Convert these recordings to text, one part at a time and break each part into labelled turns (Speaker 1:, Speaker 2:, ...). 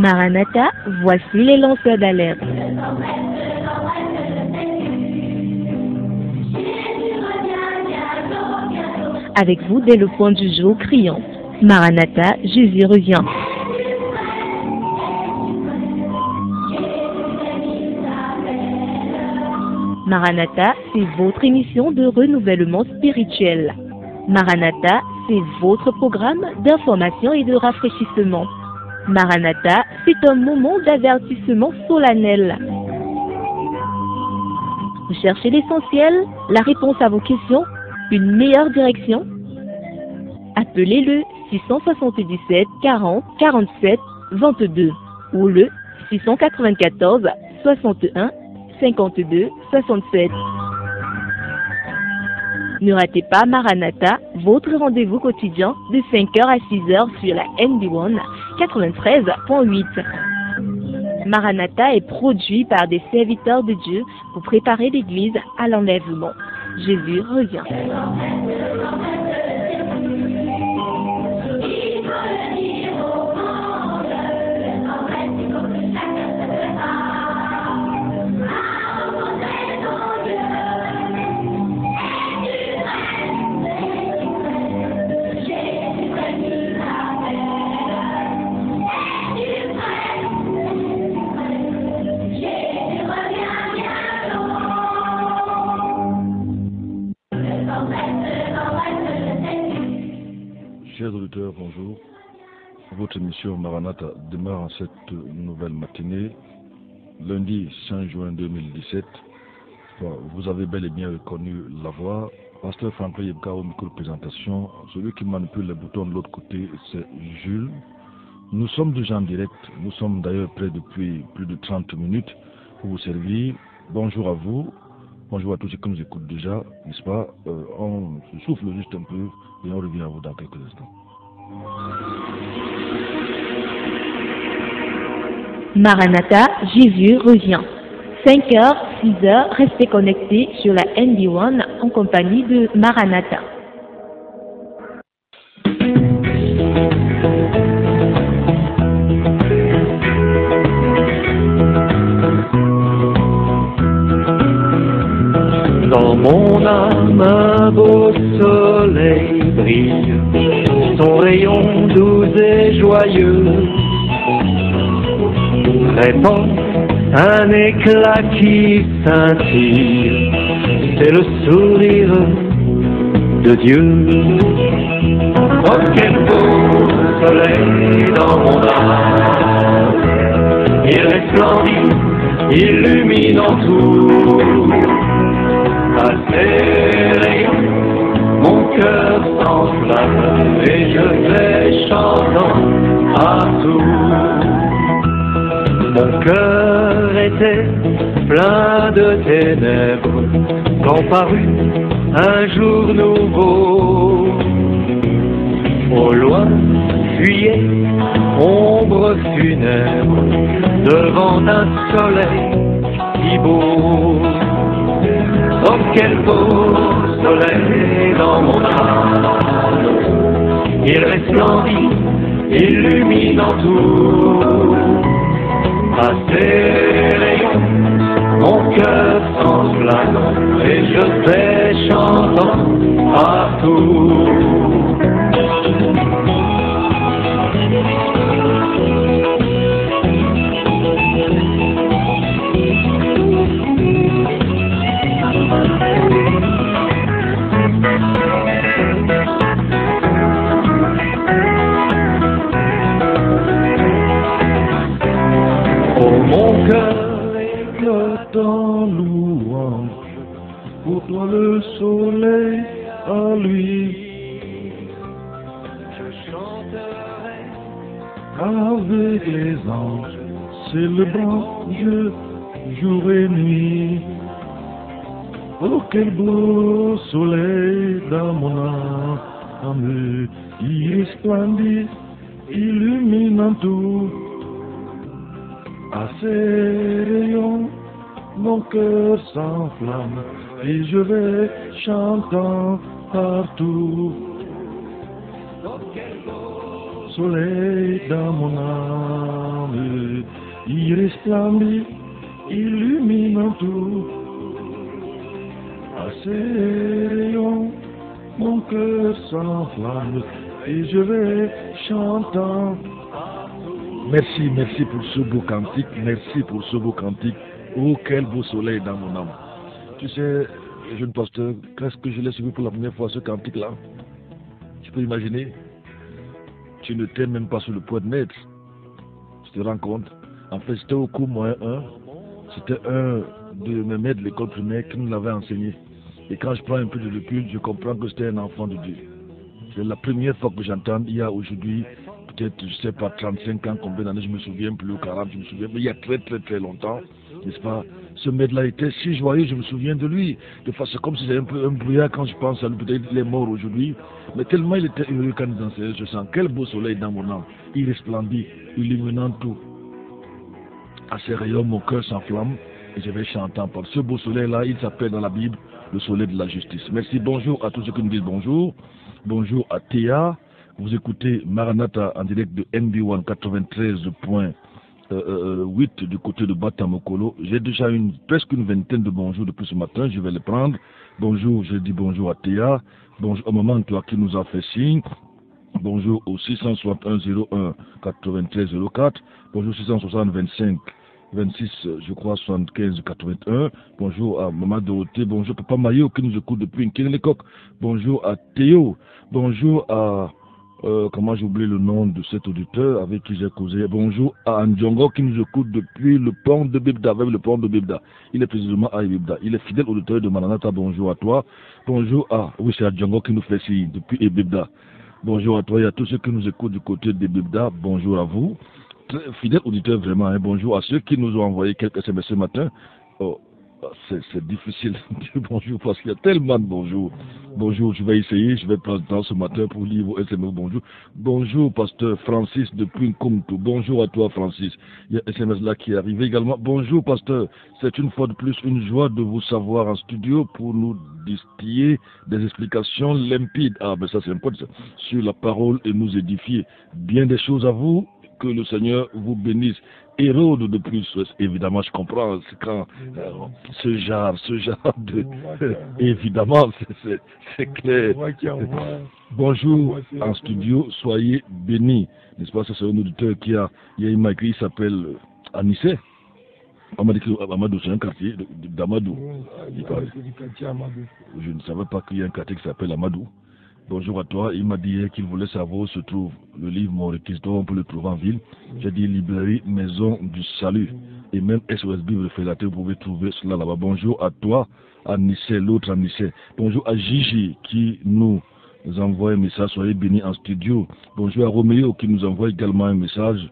Speaker 1: Maranatha, voici les lanceurs d'alerte. Avec vous dès le point du jour criant. Maranatha, Jésus revient. Maranatha, c'est votre émission de renouvellement spirituel. Maranatha, c'est votre programme d'information et de rafraîchissement. Maranatha, c'est un moment d'avertissement solennel. Vous cherchez l'essentiel, la réponse à vos questions, une meilleure direction? Appelez le 677 40 47 22 ou le 694 61 52 67. Ne ratez pas Maranatha, votre rendez-vous quotidien de 5h à 6h sur la NB1 93.8. Maranatha est produit par des serviteurs de Dieu pour préparer l'Église à l'enlèvement. Jésus revient.
Speaker 2: Chers auditeurs, bonjour. Votre émission Maranatha démarre en cette nouvelle matinée, lundi 5 juin 2017. Vous avez bel et bien reconnu la voix. Pasteur Franklin Yebka au micro de présentation. Celui qui manipule les boutons de l'autre côté, c'est Jules. Nous sommes déjà en direct. Nous sommes d'ailleurs prêts depuis plus de 30 minutes pour vous servir. Bonjour à vous. Bonjour à tous ceux qui nous écoutent déjà, n'est-ce pas? On se souffle juste un peu et on revient à vous dans quelques instants.
Speaker 1: Maranatha, Jésus revient. 5h, 6h, restez connectés sur la NB1 en compagnie de Maranatha.
Speaker 3: Dans mon âme, un beau soleil brille, son rayon doux et joyeux répand un éclat qui scintille, c'est le sourire de Dieu. Oh, quel beau soleil dans mon âme, il resplendit, illuminant tout. À ses rayons, mon cœur s'enflamme et je vais chantant partout. Mon cœur était plein de ténèbres quand parut un jour nouveau. Au loin fuyait ombre funèbre devant un soleil si beau. Oh, quel beau soleil dans mon âme, il resplendit, illuminant tout. À ses rayons, mon cœur s'enflamme et je vais chantant partout.
Speaker 2: Mon cœur éclate en louange, pour toi le soleil à lui. Je chanterai avec les anges, célébrant Dieu jour et nuit. Oh, quel beau soleil dans mon âme, il resplendit, illuminant tout. À ses rayons, mon cœur s'enflamme et je vais chantant partout. soleil dans mon âme, il resplendit, illuminant tout. À ses rayons, mon cœur s'enflamme et je vais chantant. Merci, merci pour ce beau cantique, merci pour ce beau cantique. Oh, quel beau soleil dans mon âme. Tu sais, jeune pasteur, qu'est-ce que je l'ai suivi pour la première fois, ce cantique-là? Tu peux imaginer? Tu ne t'es même pas sur le point de naître. Tu te rends compte? En fait, c'était au cours moyen 1. C'était un de mes maîtres de l'école primaire qui nous l'avait enseigné. Et quand je prends un peu de recul, je comprends que c'était un enfant de Dieu. C'est la première fois que j'entends, il y a aujourd'hui, peut-être, je ne sais pas, 35 ans, combien d'années, je me souviens plus, ou 40, je me souviens, mais il y a très très très longtemps, n'est-ce pas? Ce maître-là était si joyeux, je me souviens de lui. De façon, comme si c'était un peu un brouillard quand je pense à lui, peut-être il est mort aujourd'hui, mais tellement il était heureux quand il enseignait, je sens quel beau soleil dans mon âme. Il resplendit, illuminant tout. À ses rayons, mon cœur s'enflamme et je vais chanter par ce beau soleil-là, il s'appelle dans la Bible le soleil de la justice. Merci, bonjour à tous ceux qui nous disent bonjour. Bonjour à Théa. Vous écoutez Maranatha en direct de NB1 93.8 du côté de Batamokolo. J'ai déjà presque une vingtaine de bonjours depuis ce matin. Je vais les prendre. Bonjour, je dis bonjour à Théa. Bonjour au moment toi qui nous a fait signe. Bonjour au 661 01 93 04. Bonjour 660 25 26, je crois, 75 81. Bonjour à Maman Dorothée. Bonjour Papa Mayo qui nous écoute depuis une Kénélécoque. Bonjour à Théo. Bonjour à comment j'ai oublié le nom de cet auditeur avec qui j'ai causé. Bonjour à Ndjongo qui nous écoute depuis le pont de Bibda, avec le pont de Bibda. Il est précisément à Bibda. Il est fidèle auditeur de Maranatha. Bonjour à toi. Bonjour à, oui, c'est à Ndjongo qui nous fait signe depuis Bibda. Bonjour à toi et à tous ceux qui nous écoutent du côté de Bibda. Bonjour à vous. Très fidèle auditeur vraiment. Hein. Bonjour à ceux qui nous ont envoyé quelques SMS ce matin. Oh, c'est difficile de dire bonjour parce qu'il y a tellement de bonjour. Bonjour, je vais essayer, je vais prendre le temps ce matin pour lire vos SMS. Bonjour. Bonjour, pasteur Francis de Punkumtu. Bonjour à toi, Francis. Il y a un SMS là qui est arrivé également. Bonjour, pasteur. C'est une fois de plus une joie de vous savoir en studio pour nous distiller des explications limpides. Ah, ben ça c'est un peu sur la parole et nous édifier. Bien des choses à vous. Que le Seigneur vous bénisse. Hérode de plus, évidemment, je comprends, c'est quand ce genre de... évidemment, c'est clair. Bonjour en studio, soyez bénis. N'est-ce pas, c'est un auditeur qui a, il y a une écrit, il s'appelle Anissé. On m'a dit que Amadou, c'est un quartier d'Amadou. Je ne savais pas qu'il y a un quartier qui s'appelle Amadou. Bonjour à toi, il m'a dit qu'il voulait savoir où se trouve le livre Mon Réquisitoire, on peut le trouver en ville. J'ai dit librairie Maison du Salut et même SOS Bible Révélateur, vous pouvez trouver cela là-bas. Bonjour à toi, à Nissé, l'autre à Nissé. Bonjour à Gigi qui nous envoie un message, soyez bénis en studio. Bonjour à Roméo qui nous envoie également un message,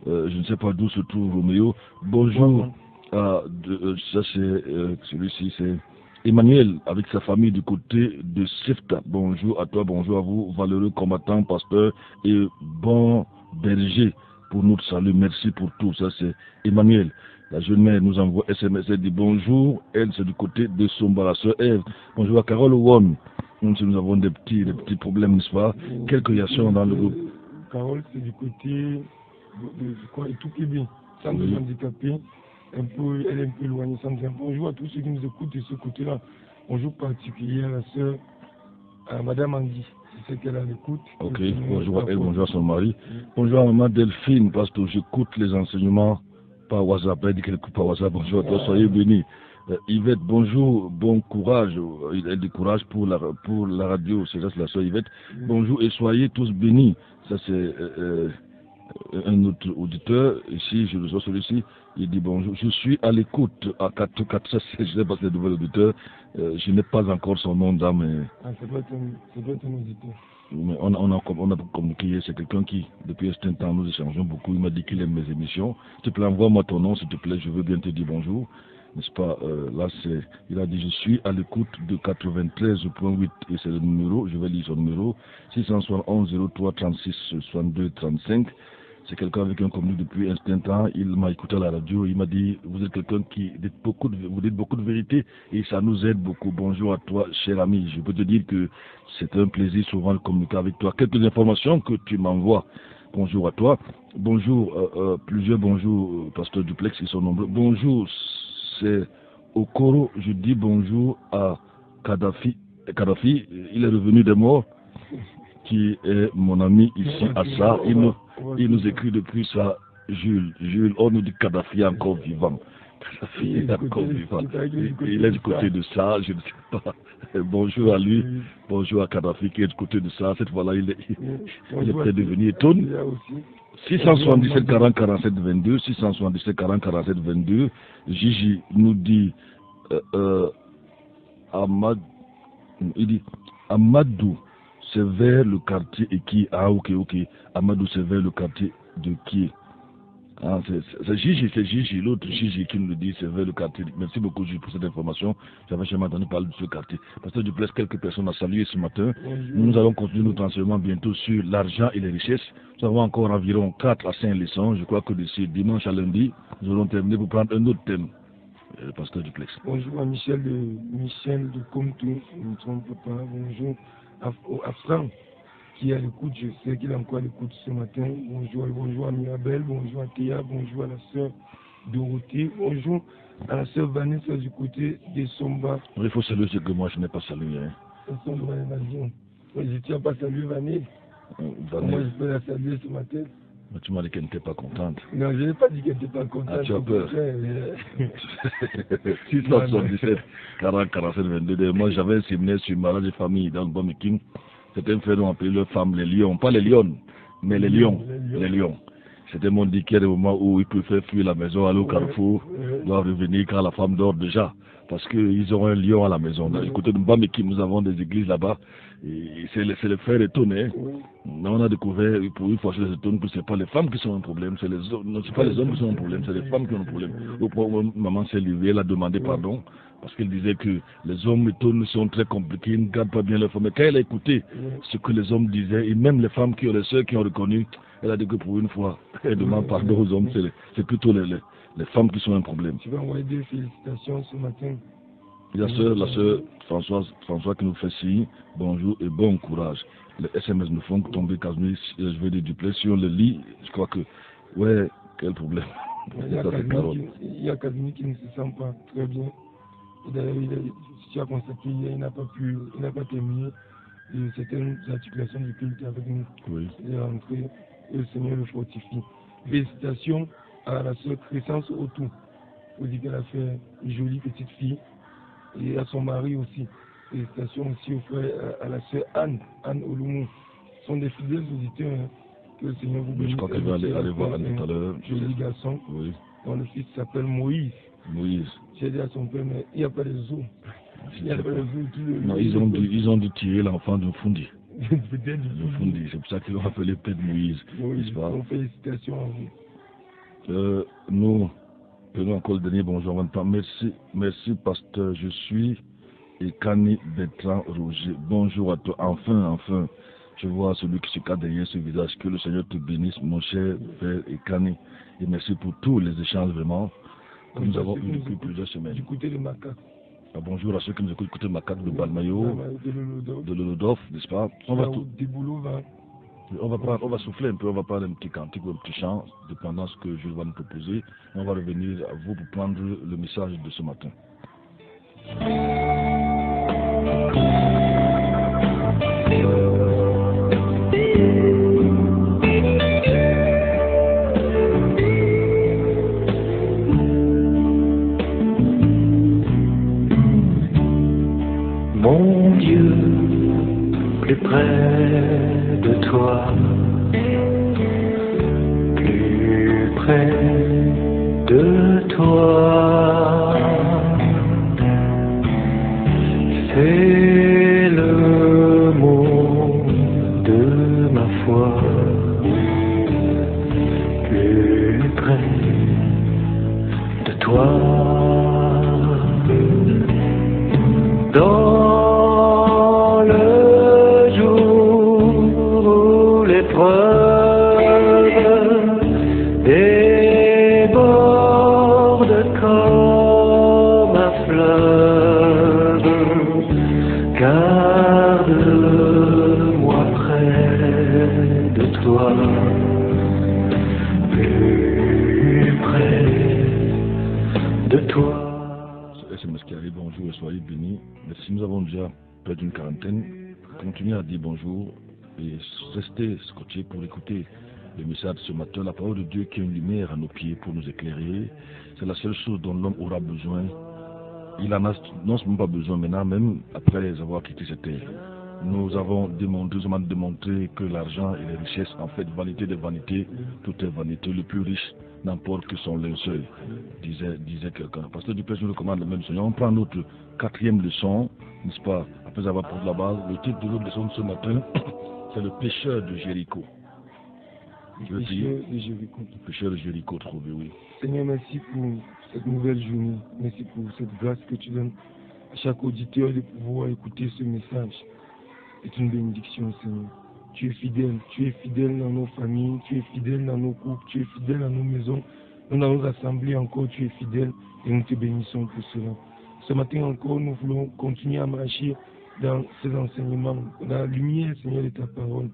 Speaker 2: je ne sais pas d'où se trouve Roméo. Bonjour à, ça c'est celui-ci, c'est... Emmanuel, avec sa famille du côté de Sifta. Bonjour à toi, bonjour à vous, valeureux combattant, pasteur et bon berger pour notre salut. Merci pour tout. Ça, c'est Emmanuel. La jeune mère nous envoie SMS, elle dit bonjour. Elle, c'est du côté de Sombara, sœur Ève. Bonjour à Carole Won. Nous avons des petits problèmes, n'est-ce pas? Quelques réactions dans le groupe.
Speaker 4: Carole, c'est du côté de tout qui est bien. Sans de handicapés. Elle est un peu éloignée. Bonjour à tous ceux qui nous écoutent de ce côté-là. Bonjour particulier à la sœur, à Madame Andy, c'est qu'elle a l'écoute.
Speaker 2: Ok, bonjour à elle, bonjour à son mari. Bonjour à Maman Delphine, parce que j'écoute les enseignements par WhatsApp. Elle dit qu'elle écoute par WhatsApp. Bonjour à toi, soyez bénis. Yvette, bonjour, bon courage. Elle dit courage pour la radio, c'est ça, c'est la sœur Yvette. Bonjour et soyez tous bénis. Ça, c'est un autre auditeur. Ici, je reçois celui-ci. Il dit bonjour, je suis à l'écoute à 4, je ne sais pas si c'est un nouvel auditeur, je n'ai pas encore son nom d'âme.
Speaker 4: Ça doit être un auditeur.
Speaker 2: Mais on a communiqué, c'est quelqu'un qui, depuis un certain temps, nous échangeons beaucoup, il m'a dit qu'il aime mes émissions. S'il te plaît, envoie-moi ton nom, s'il te plaît, je veux bien te dire bonjour. N'est-ce pas, là il a dit je suis à l'écoute de 93.8 et c'est le numéro, je vais lire son numéro, 671 03 36 62 35. C'est quelqu'un avec qui on communique depuis un certain temps. Il m'a écouté à la radio. Il m'a dit, vous êtes quelqu'un qui dit beaucoup de vérité et ça nous aide beaucoup. Bonjour à toi, cher ami. Je peux te dire que c'est un plaisir souvent de communiquer avec toi. Quelques informations que tu m'envoies. bonjour à toi. Bonjour, plusieurs bonjours, pasteur Duplex, ils sont nombreux. Bonjour, c'est Okoro, je dis bonjour à Kadhafi. Kadhafi, il est revenu des morts, qui est mon ami ici à ça. Il nous écrit depuis ça, Jules, on nous dit Kadhafi est encore vivant. Kadhafi est encore vivant. Il est du côté de ça, je ne sais pas. Bonjour à lui, bonjour à Kadhafi qui est du côté de ça. Cette fois-là, il est peut-être devenu étonné. 677 40 47 22, 677 40 47 22. Gigi nous dit il dit Amadou, c'est vers le quartier et qui? Ah, ok. Amadou, c'est vers le quartier de qui? Ah, c'est Gigi, l'autre Gigi qui nous dit c'est vers le quartier. Merci beaucoup Gigi pour cette information. J'avais jamais entendu parler de ce quartier. Parce que du plus, quelques personnes ont salué ce matin. Nous allons continuer notre enseignement bientôt sur l'argent et les richesses. Nous avons encore environ 4 à 5 leçons. Je crois que d'ici dimanche à lundi, nous allons terminer pour prendre un autre thème. Pasteur Duplex.
Speaker 4: Bonjour à Michel de Comtou, je ne me trompe pas. Bonjour à Franck qui est à l'écoute, je sais qu'il est encore à l'écoute ce matin. Bonjour à Mirabel, bonjour à Théa, bonjour à la sœur Dorothée, bonjour à la sœur Vanessa du côté des Somba.
Speaker 2: Il faut saluer ce que moi je n'ai pas salué.
Speaker 4: Je ne tiens pas à saluer Vanessa. Moi je peux la saluer ce matin.
Speaker 2: Mais tu m'as dit qu'elle n'était pas contente.
Speaker 4: Non, je n'ai pas dit qu'elle n'était pas contente.
Speaker 2: Ah, tu as peur. 677 40 47 22. Moi j'avais un séminaire sur mariage de famille dans le Bamiking. C'était un frère dont on appelait leur femme les lions. Pas les lions, mais les lions. Les lions. C'était mon dit qu'il y a des moments où ils préfèrent fuir la maison, aller au carrefour, doivent revenir quand la femme dort déjà. Parce qu'ils ont un lion à la maison. Du côté de Bamiking, nous avons des églises là-bas. Et c'est les frères étonnés. On a découvert, pour une fois, les étonnes, que ce n'est pas les femmes qui sont un problème, c'est les hommes. Non, ce n'est pas les hommes qui sont un problème, c'est les femmes qui ont un problème. Au point où maman s'est livrée, elle a demandé pardon. Parce qu'elle disait que les hommes étonnés sont très compliqués, ils ne gardent pas bien leur femme. Mais quand elle a écouté ce que les hommes disaient, et même les femmes qui ont les sœurs qui ont reconnu, elle a dit que pour une fois, elle demande pardon aux hommes. C'est plutôt les femmes qui sont un problème.
Speaker 4: Tu vas envoyer des félicitations ce matin.
Speaker 2: Il y a la sœur François qui nous fait signe, bonjour et bon courage. Les SMS nous font tomber Casimir, je vais dire Duplex, si on le lit, je crois que, ouais, quel problème.
Speaker 4: Il y a Casimir qui ne se sent pas très bien. D'ailleurs, si tu as constaté, il n'a pas terminé certaines articulations du culte avec nous.
Speaker 2: Oui.
Speaker 4: Il est rentré et le Seigneur le fortifie. Félicitations à la sœur Crescence Otou. Il faut dire qu'elle a fait une jolie petite fille. Et à son mari aussi. Félicitations aussi au frère, à la sœur Anne Olumu. Ce sont des fidèles auditeurs. Hein, que le Seigneur vous bénisse.
Speaker 2: Je crois qu'elle va aller voir Anne tout à l'heure.
Speaker 4: Joli garçon.
Speaker 2: Oui.
Speaker 4: Dont le fils s'appelle Moïse. J'ai dit à son père, mais il n'y a pas de zoo. Il n'y a pas de zoo.
Speaker 2: Non, ils ont dû tirer l'enfant d'un fundi. C'est pour ça qu'ils l'ont appelé Père Moïse.
Speaker 4: Oui, donc félicitations à vous.
Speaker 2: Nous prenons encore le dernier bonjour en même temps. Merci pasteur, je suis Ekani Bertrand Roger. Bonjour à toi. Enfin, je vois celui qui se cache derrière ce visage. Que le Seigneur te bénisse, mon cher frère Ekani. Et merci pour tous les échanges vraiment que nous avons eu depuis plusieurs semaines.
Speaker 4: Du côté de Macaque.
Speaker 2: Bonjour à ceux qui nous écoutent du côté de Macaque, de Balmayo, de Lolodov, n'est-ce pas? On va souffler un peu, on va parler un petit cantique ou un petit chant, dépendant de ce que Jules va nous proposer. On va revenir à vous pour prendre le message de ce matin.
Speaker 3: Mon Dieu, plus près de toi, plus près de toi, c'est le mot de ma foi, plus près de toi. Dans le jour où l'épreuve déborde comme un fleuve, garde-moi près de toi. toi.
Speaker 2: Ce SMS qui arrive, bonjour et soyez bénis. Merci, nous avons déjà près d'une quarantaine. Continuez à dire bonjour et restez scotchés pour écouter le message de ce matin. La parole de Dieu qui est une lumière à nos pieds pour nous éclairer. C'est la seule chose dont l'homme aura besoin. Il en a non seulement pas besoin maintenant, même après les avoir quitté cette terre. Nous avons démontré que l'argent et les richesses, en fait, vanité des vanités, tout est vanité. Le plus riche n'emporte que son linceul, disait quelqu'un. Pasteur Dupé nous recommande le même Seigneur. On prend notre quatrième leçon, n'est-ce pas, après avoir posé la base. Le titre de notre leçon de ce matin, c'est le pécheur de Jéricho.
Speaker 4: Le pécheur de Jéricho.
Speaker 2: Le pécheur de Jéricho trouvé, oui.
Speaker 4: Seigneur, merci pour cette nouvelle journée. Merci pour cette grâce que tu donnes à chaque auditeur de pouvoir écouter ce message. C'est une bénédiction, Seigneur. Tu es fidèle dans nos familles, tu es fidèle dans nos couples, tu es fidèle dans nos maisons, dans nos assemblées encore, tu es fidèle et nous te bénissons pour cela. Ce matin encore, nous voulons continuer à marcher dans ces enseignements, dans la lumière, Seigneur, de ta parole.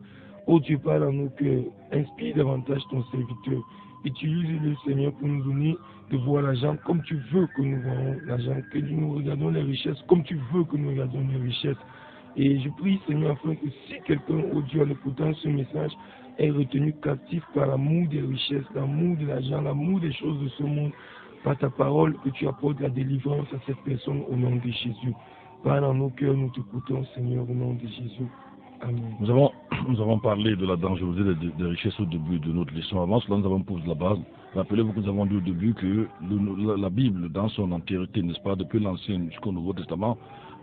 Speaker 4: Oh, tu parles à nos cœurs, inspire davantage ton serviteur. Utilise-le, Seigneur, pour nous donner de voir l'argent comme tu veux que nous voyons l'argent, que nous regardons les richesses comme tu veux que nous regardons les richesses. Et je prie, Seigneur, afin que si quelqu'un, oh Dieu, en écoutant ce message, est retenu captif par l'amour des richesses, l'amour de l'argent, l'amour des choses de ce monde, par ta parole, que tu apportes la délivrance à cette personne au nom de Jésus. Parle dans nos cœurs, nous t'écoutons, Seigneur, au nom de Jésus. Amen.
Speaker 2: Nous avons parlé de la dangerosité des richesses au début de notre leçon. Avant cela, nous avons posé la base. Rappelez-vous que nous avons dit au début que la Bible, dans son entièreté, n'est-ce pas, depuis l'Ancien jusqu'au Nouveau Testament,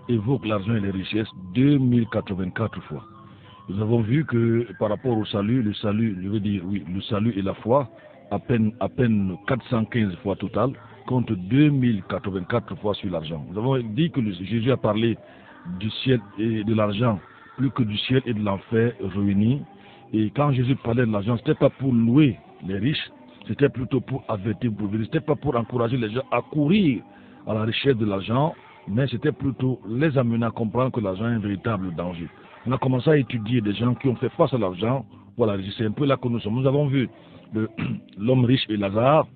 Speaker 2: évoque l'argent et les richesses 2084 fois. Nous avons vu que par rapport au salut, le salut et la foi, à peine 415 fois total, contre 2084 fois sur l'argent. Nous avons dit que Jésus a parlé du ciel et de l'argent, plus que du ciel et de l'enfer réunis. Et quand Jésus parlait de l'argent, ce n'était pas pour louer les riches, c'était plutôt pour avertir, ce n'était pas pour encourager les gens à courir à la richesse de l'argent, mais c'était plutôt les amener à comprendre que l'argent est un véritable danger. On a commencé à étudier des gens qui ont fait face à l'argent. Voilà, c'est un peu là que nous sommes. Nous avons vu l'homme riche et Lazare,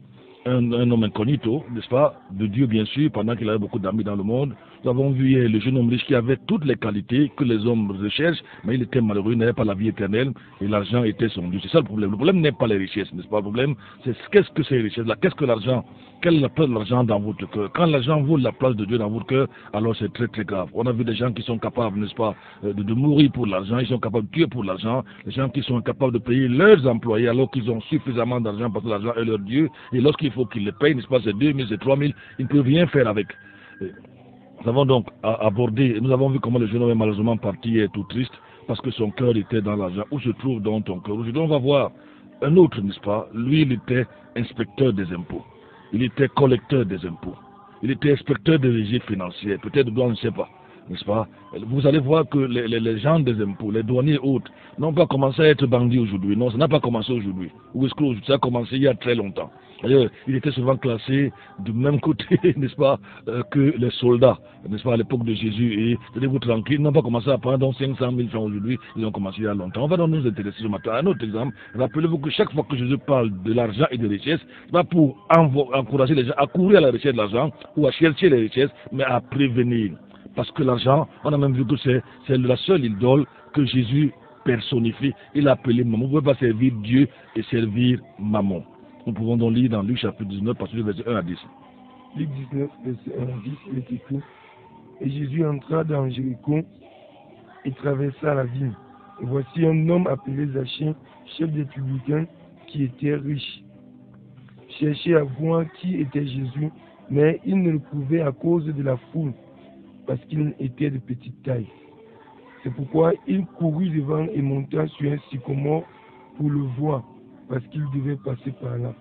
Speaker 2: un homme incognito, n'est-ce pas, de Dieu bien sûr, pendant qu'il avait beaucoup d'amis dans le monde. Nous avons vu hier le jeune homme riche qui avait toutes les qualités que les hommes recherchent, mais il était malheureux, il n'avait pas la vie éternelle, et l'argent était son Dieu. C'est ça le problème. Le problème n'est pas les richesses, n'est-ce pas? Le problème, c'est qu'est-ce que c'est les richesses-là? Qu'est-ce que l'argent? Quelle est la place de l'argent dans votre cœur? Quand l'argent vaut la place de Dieu dans votre cœur, alors c'est très très grave. On a vu des gens qui sont capables, n'est-ce pas, de mourir pour l'argent, ils sont capables de tuer pour l'argent, des gens qui sont capables de payer leurs employés alors qu'ils ont suffisamment d'argent parce que l'argent est leur Dieu, et lorsqu'il faut qu'ils les payent, n'est-ce pas, c'est 2000, c'est 3000, ils ne peuvent rien faire avec. Nous avons donc abordé, nous avons vu comment le jeune homme est malheureusement parti et tout triste parce que son cœur était dans l'argent. Où se trouve donc ton cœur? Aujourd'hui, on va voir un autre, n'est-ce pas? Lui, il était inspecteur des impôts. Il était collecteur des impôts. Il était inspecteur des régies financières. Peut-être douane, je ne sais pas. N'est-ce pas? Vous allez voir que les gens des impôts, les douaniers et autres, n'ont pas commencé à être bandits aujourd'hui. Non, ça n'a pas commencé aujourd'hui. Ou est-ce que ça a commencé il y a très longtemps? D'ailleurs, il était souvent classé du même côté, n'est-ce pas, que les soldats, n'est-ce pas, à l'époque de Jésus. Et tenez-vous tranquille, ils n'ont pas commencé à prendre 500 000 francs aujourd'hui, ils ont commencé il y a longtemps. On va donc nous intéresser ce matin à un autre exemple. Rappelez-vous que chaque fois que Jésus parle de l'argent et de richesse, ce n'est pas pour encourager les gens à courir à la recherche de l'argent ou à chercher les richesses, mais à prévenir. Parce que l'argent, on a même vu que c'est la seule idole que Jésus personnifie. Il a appelé Mammon. Vous ne pouvez pas servir Dieu et servir Mammon. Nous pouvons donc lire dans Luc chapitre 19, partir du verset 1 à 10.
Speaker 4: Luc 19, verset 1 à 10, il est écrit: Et Jésus entra dans Jéricho et traversa la ville. Et voici un homme appelé Zachée, chef des publicains, qui était riche. Cherchait à voir qui était Jésus, mais il ne le pouvait à cause de la foule, parce qu'il était de petite taille. C'est pourquoi il courut devant et monta sur un sycomore pour le voir, parce qu'il devait passer par là.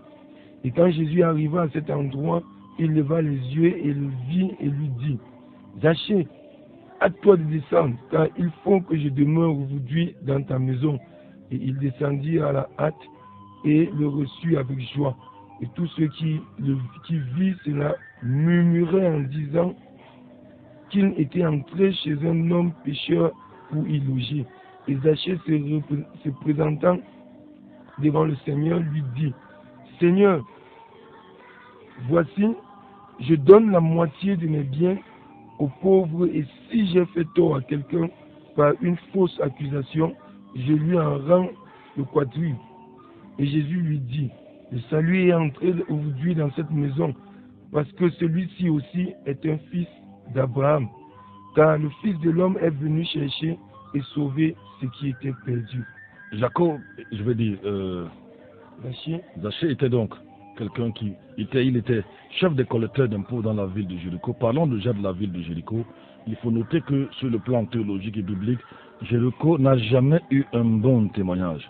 Speaker 4: Et quand Jésus arriva à cet endroit, il leva les yeux et le vit et lui dit: Zachée, hâte-toi de descendre, car il faut que je demeure aujourd'hui dans ta maison. Et il descendit à la hâte et le reçut avec joie. Et tous ceux qui virent cela murmuraient en disant qu'il était entré chez un homme pécheur pour y loger. Et Zachée, se présentant devant le Seigneur, lui dit: Seigneur, voici, je donne la moitié de mes biens aux pauvres, et si j'ai fait tort à quelqu'un par une fausse accusation, je lui en rends le quadruple. Et Jésus lui dit, le salut est entré aujourd'hui dans cette maison, parce que celui-ci aussi est un fils d'Abraham, car le Fils de l'homme est venu chercher et sauver ce qui était perdu.
Speaker 2: Jacob, je veux dire, Zachée était donc quelqu'un qui il était chef des collecteurs d'impôts dans la ville de Jéricho. Parlons déjà de la ville de Jéricho. Il faut noter que sur le plan théologique et biblique, Jéricho n'a jamais eu un bon témoignage.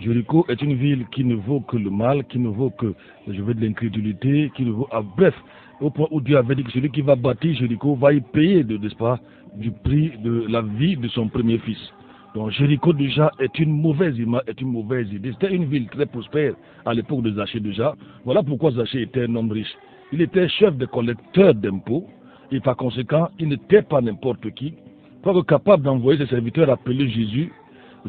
Speaker 2: Jéricho est une ville qui ne vaut que le mal, qui ne vaut que, je veux de l'incrédulité, qui ne vaut, bref, au point où Dieu avait dit que celui qui va bâtir Jéricho va y payer, n'est-ce pas, du prix de la vie de son premier fils. Donc Jéricho déjà est une mauvaise idée. C'était une ville très prospère à l'époque de Zachée déjà. Voilà pourquoi Zachée était un homme riche. Il était chef de collecteur d'impôts et par conséquent, il n'était pas n'importe qui. Pas capable d'envoyer ses serviteurs appeler Jésus,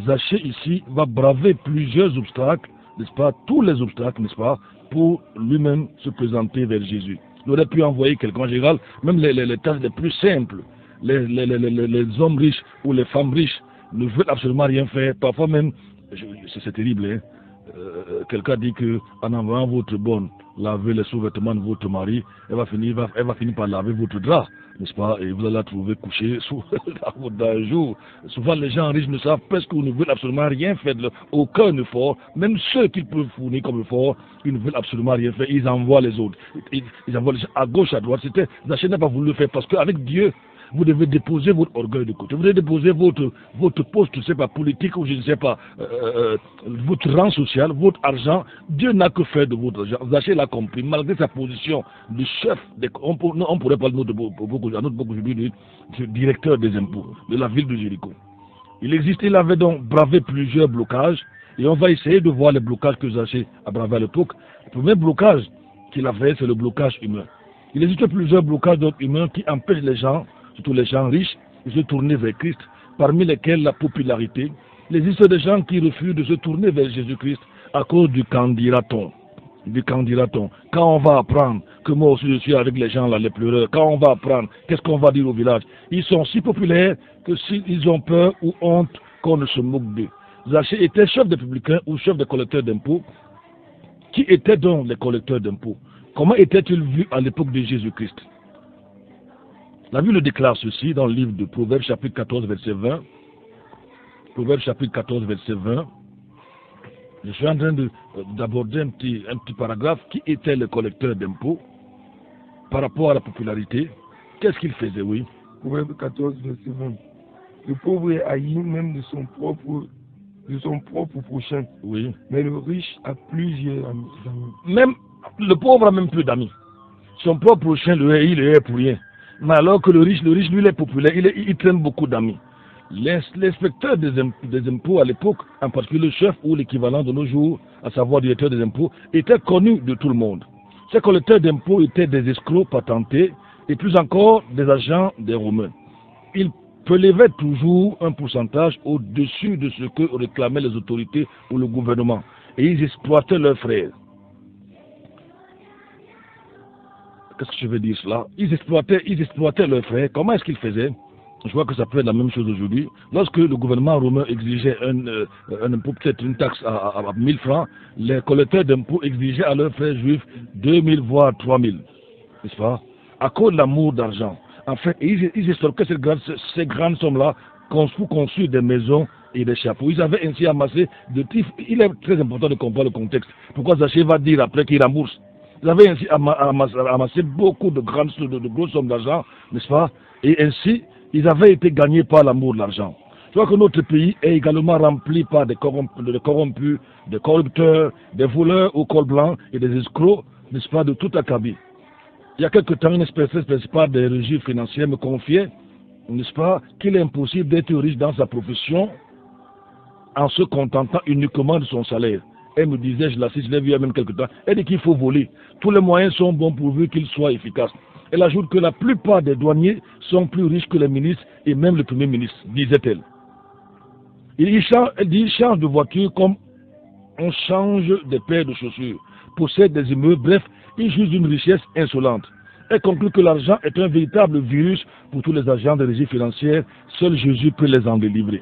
Speaker 2: Zachée ici va braver plusieurs obstacles, n'est-ce pas, tous les obstacles, n'est-ce pas, pour lui-même se présenter vers Jésus. Il aurait pu envoyer quelqu'un en général, même les tâches les plus simples, les hommes riches ou les femmes riches ne veulent absolument rien faire. Parfois même, c'est terrible, hein? Quelqu'un dit que en envoyant votre bonne laver les sous-vêtements de votre mari, elle va finir par laver votre drap, n'est-ce pas? Et vous allez la trouver couchée sous un jour. Souvent les gens riches ne savent presque ou ne veulent absolument rien faire, aucun effort, même ceux qu'ils peuvent fournir comme effort, ils ne veulent absolument rien faire, ils envoient les autres. Ils envoient les gens à gauche, à droite. Zachée n'a pas voulu le faire parce qu'avec Dieu, vous devez déposer votre orgueil de côté. Vous devez déposer votre poste, je ne sais pas, politique ou je ne sais pas, votre rang social, votre argent. Dieu n'a que faire de votre argent. Zachée l'a compris, malgré sa position de chef, on pourrait parler de beaucoup aujourd'hui de directeur des impôts de la ville de Jéricho. Il avait donc bravé plusieurs blocages et on va essayer de voir les blocages que Zachée a bravé à l'époque. Le premier blocage qu'il avait, c'est le blocage humain. Il existe plusieurs blocages humains qui empêchent les gens, surtout les gens riches, de se tourner vers Christ, parmi lesquels la popularité. Il existe des gens qui refusent de se tourner vers Jésus-Christ à cause du qu'en dira-t-on. Quand on va apprendre que moi aussi je suis avec les gens là, les pleureurs, quand on va apprendre, qu'est-ce qu'on va dire au village? Ils sont si populaires que s'ils ont peur ou honte qu'on ne se moque d'eux. Zachée était chef des publicains ou chef des collecteurs d'impôts. Qui étaient donc les collecteurs d'impôts? Comment étaient-ils vus à l'époque de Jésus-Christ? La Bible déclare ceci dans le livre de Proverbes chapitre 14 verset 20. Proverbes chapitre 14 verset 20. Je suis en train d'aborder un petit paragraphe. Qui étaient les collecteurs d'impôts par rapport à la popularité? Qu'est-ce qu'ils faisaient, oui?
Speaker 4: Proverbe 14 verset 20. Le pauvre est haï même de son propre prochain.
Speaker 2: Oui.
Speaker 4: Mais le riche a plusieurs amis.
Speaker 2: Même le pauvre a même plus d'amis. Son propre prochain le hait pour rien. Mais alors que le riche, lui, il est populaire, il traîne beaucoup d'amis. L'inspecteur des impôts à l'époque, en particulier le chef ou l'équivalent de nos jours, à savoir le directeur des impôts, était connu de tout le monde. Ces collecteurs d'impôts étaient des escrocs patentés et plus encore des agents des Romains. Ils prélevaient toujours un pourcentage au-dessus de ce que réclamaient les autorités ou le gouvernement. Et ils exploitaient leurs frères. Qu'est-ce que je veux dire cela? Ils exploitaient leurs frères. Comment est-ce qu'ils faisaient? Je vois que ça peut être la même chose aujourd'hui. Lorsque le gouvernement romain exigeait un impôt, peut-être une taxe à 1000 francs, les collecteurs d'impôts exigeaient à leurs frères juifs 2000 voire 3000. N'est-ce pas? À cause de l'amour d'argent. En fait, ils extorquaient ces grandes sommes-là pour construire des maisons et des chapeaux. Ils avaient ainsi amassé de types. Il est très important de comprendre le contexte. Pourquoi Zachée va dire après qu'il rembourse? Ils avaient ainsi amassé beaucoup de grosses sommes d'argent, n'est-ce pas? Et ainsi, ils avaient été gagnés par l'amour de l'argent. Je vois que notre pays est également rempli par des corrompus, des corrupteurs, des voleurs au col blanc et des escrocs, n'est-ce pas, de tout acabit. Il y a quelque temps, une espèce des régies financières me confiait, n'est-ce pas, qu'il est impossible d'être riche dans sa profession en se contentant uniquement de son salaire. Elle me disait, je l'ai vu il y a même quelque temps, elle dit qu'il faut voler. Tous les moyens sont bons pourvu qu'ils soient efficaces. Elle ajoute que la plupart des douaniers sont plus riches que les ministres et même le premier ministre, disait-elle. Elle dit, ils changent de voiture comme on change des paires de chaussures, possèdent des immeubles, bref, ils jouissent d'une richesse insolente. et conclut que l'argent est un véritable virus pour tous les agents de régie financière. Seul Jésus peut les en délivrer.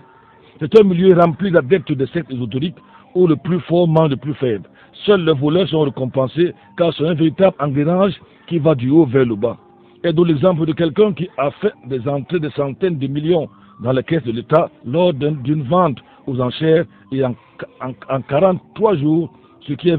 Speaker 2: C'est un milieu rempli d'adeptes des sectes ésotériques où le plus fort mange le plus faible. Seuls les voleurs sont récompensés car c'est un véritable engrenage qui va du haut vers le bas. Et d'où l'exemple de quelqu'un qui a fait des entrées de centaines de millions dans les caisses de l'État lors d'une vente aux enchères et en 43 jours, ce qui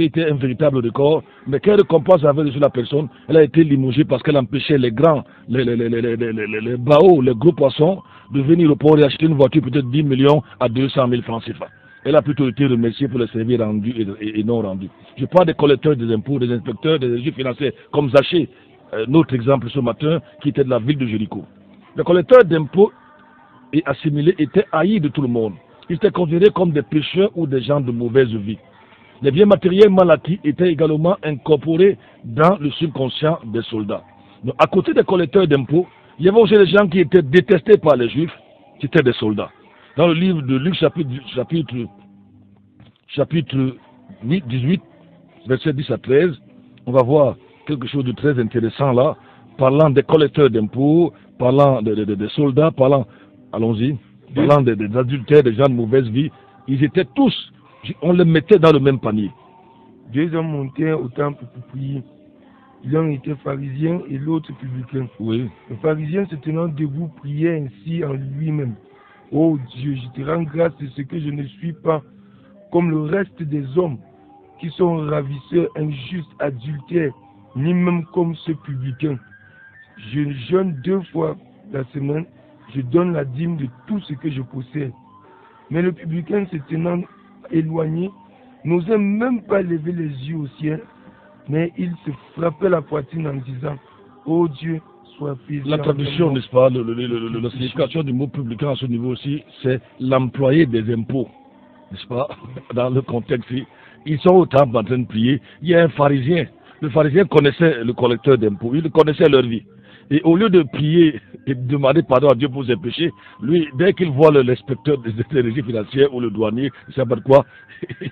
Speaker 2: était un véritable record. Mais quelle récompense avait reçu la personne? Elle a été limogée parce qu'elle empêchait les grands, les baos, les gros poissons de venir au port et acheter une voiture peut-être 10 millions à 200 000 francs CFA. Elle a plutôt été remerciée pour les services rendus et non rendus. Je parle des collecteurs des impôts, des inspecteurs des régies financières, comme Zaché, notre exemple ce matin, qui était de la ville de Jéricho. Les collecteurs d'impôts et assimilés étaient haïs de tout le monde. Ils étaient considérés comme des pécheurs ou des gens de mauvaise vie. Les biens matériels mal acquis étaient également incorporés dans le subconscient des soldats. Donc, à côté des collecteurs d'impôts, il y avait aussi des gens qui étaient détestés par les Juifs, qui étaient des soldats. Dans le livre de Luc chapitre 18, versets 10 à 13, on va voir quelque chose de très intéressant là, parlant des collecteurs d'impôts, parlant des soldats, allons-y, parlant des adultères, des gens de mauvaise vie. Ils étaient tous, on les mettait dans le même panier.
Speaker 4: Deux hommes montaient au temple pour prier. L'un était pharisien et l'autre publicain.
Speaker 2: Oui.
Speaker 4: Le pharisien se tenant debout priait ainsi en lui-même. Oh Dieu, je te rends grâce de ce que je ne suis pas comme le reste des hommes qui sont ravisseurs, injustes, adultères, ni même comme ce publicain. Je jeûne 2 fois la semaine, je donne la dîme de tout ce que je possède. Mais le publicain se tenant éloigné, n'osait même pas lever les yeux au ciel, mais il se frappait la poitrine en disant, oh Dieu, sois fidèle.
Speaker 2: La traduction, n'est-ce pas, la signification du mot publicain à ce niveau aussi, c'est l'employé des impôts, n'est-ce pas, dans le contexte. Ils sont au temple en train de prier. Il y a un pharisien. Le pharisien connaissait le collecteur d'impôts, il connaissait leur vie. Et au lieu de prier et de demander pardon à Dieu pour ses péchés, lui, dès qu'il voit l'inspecteur des régies financières ou le douanier, je ne sais pas de quoi,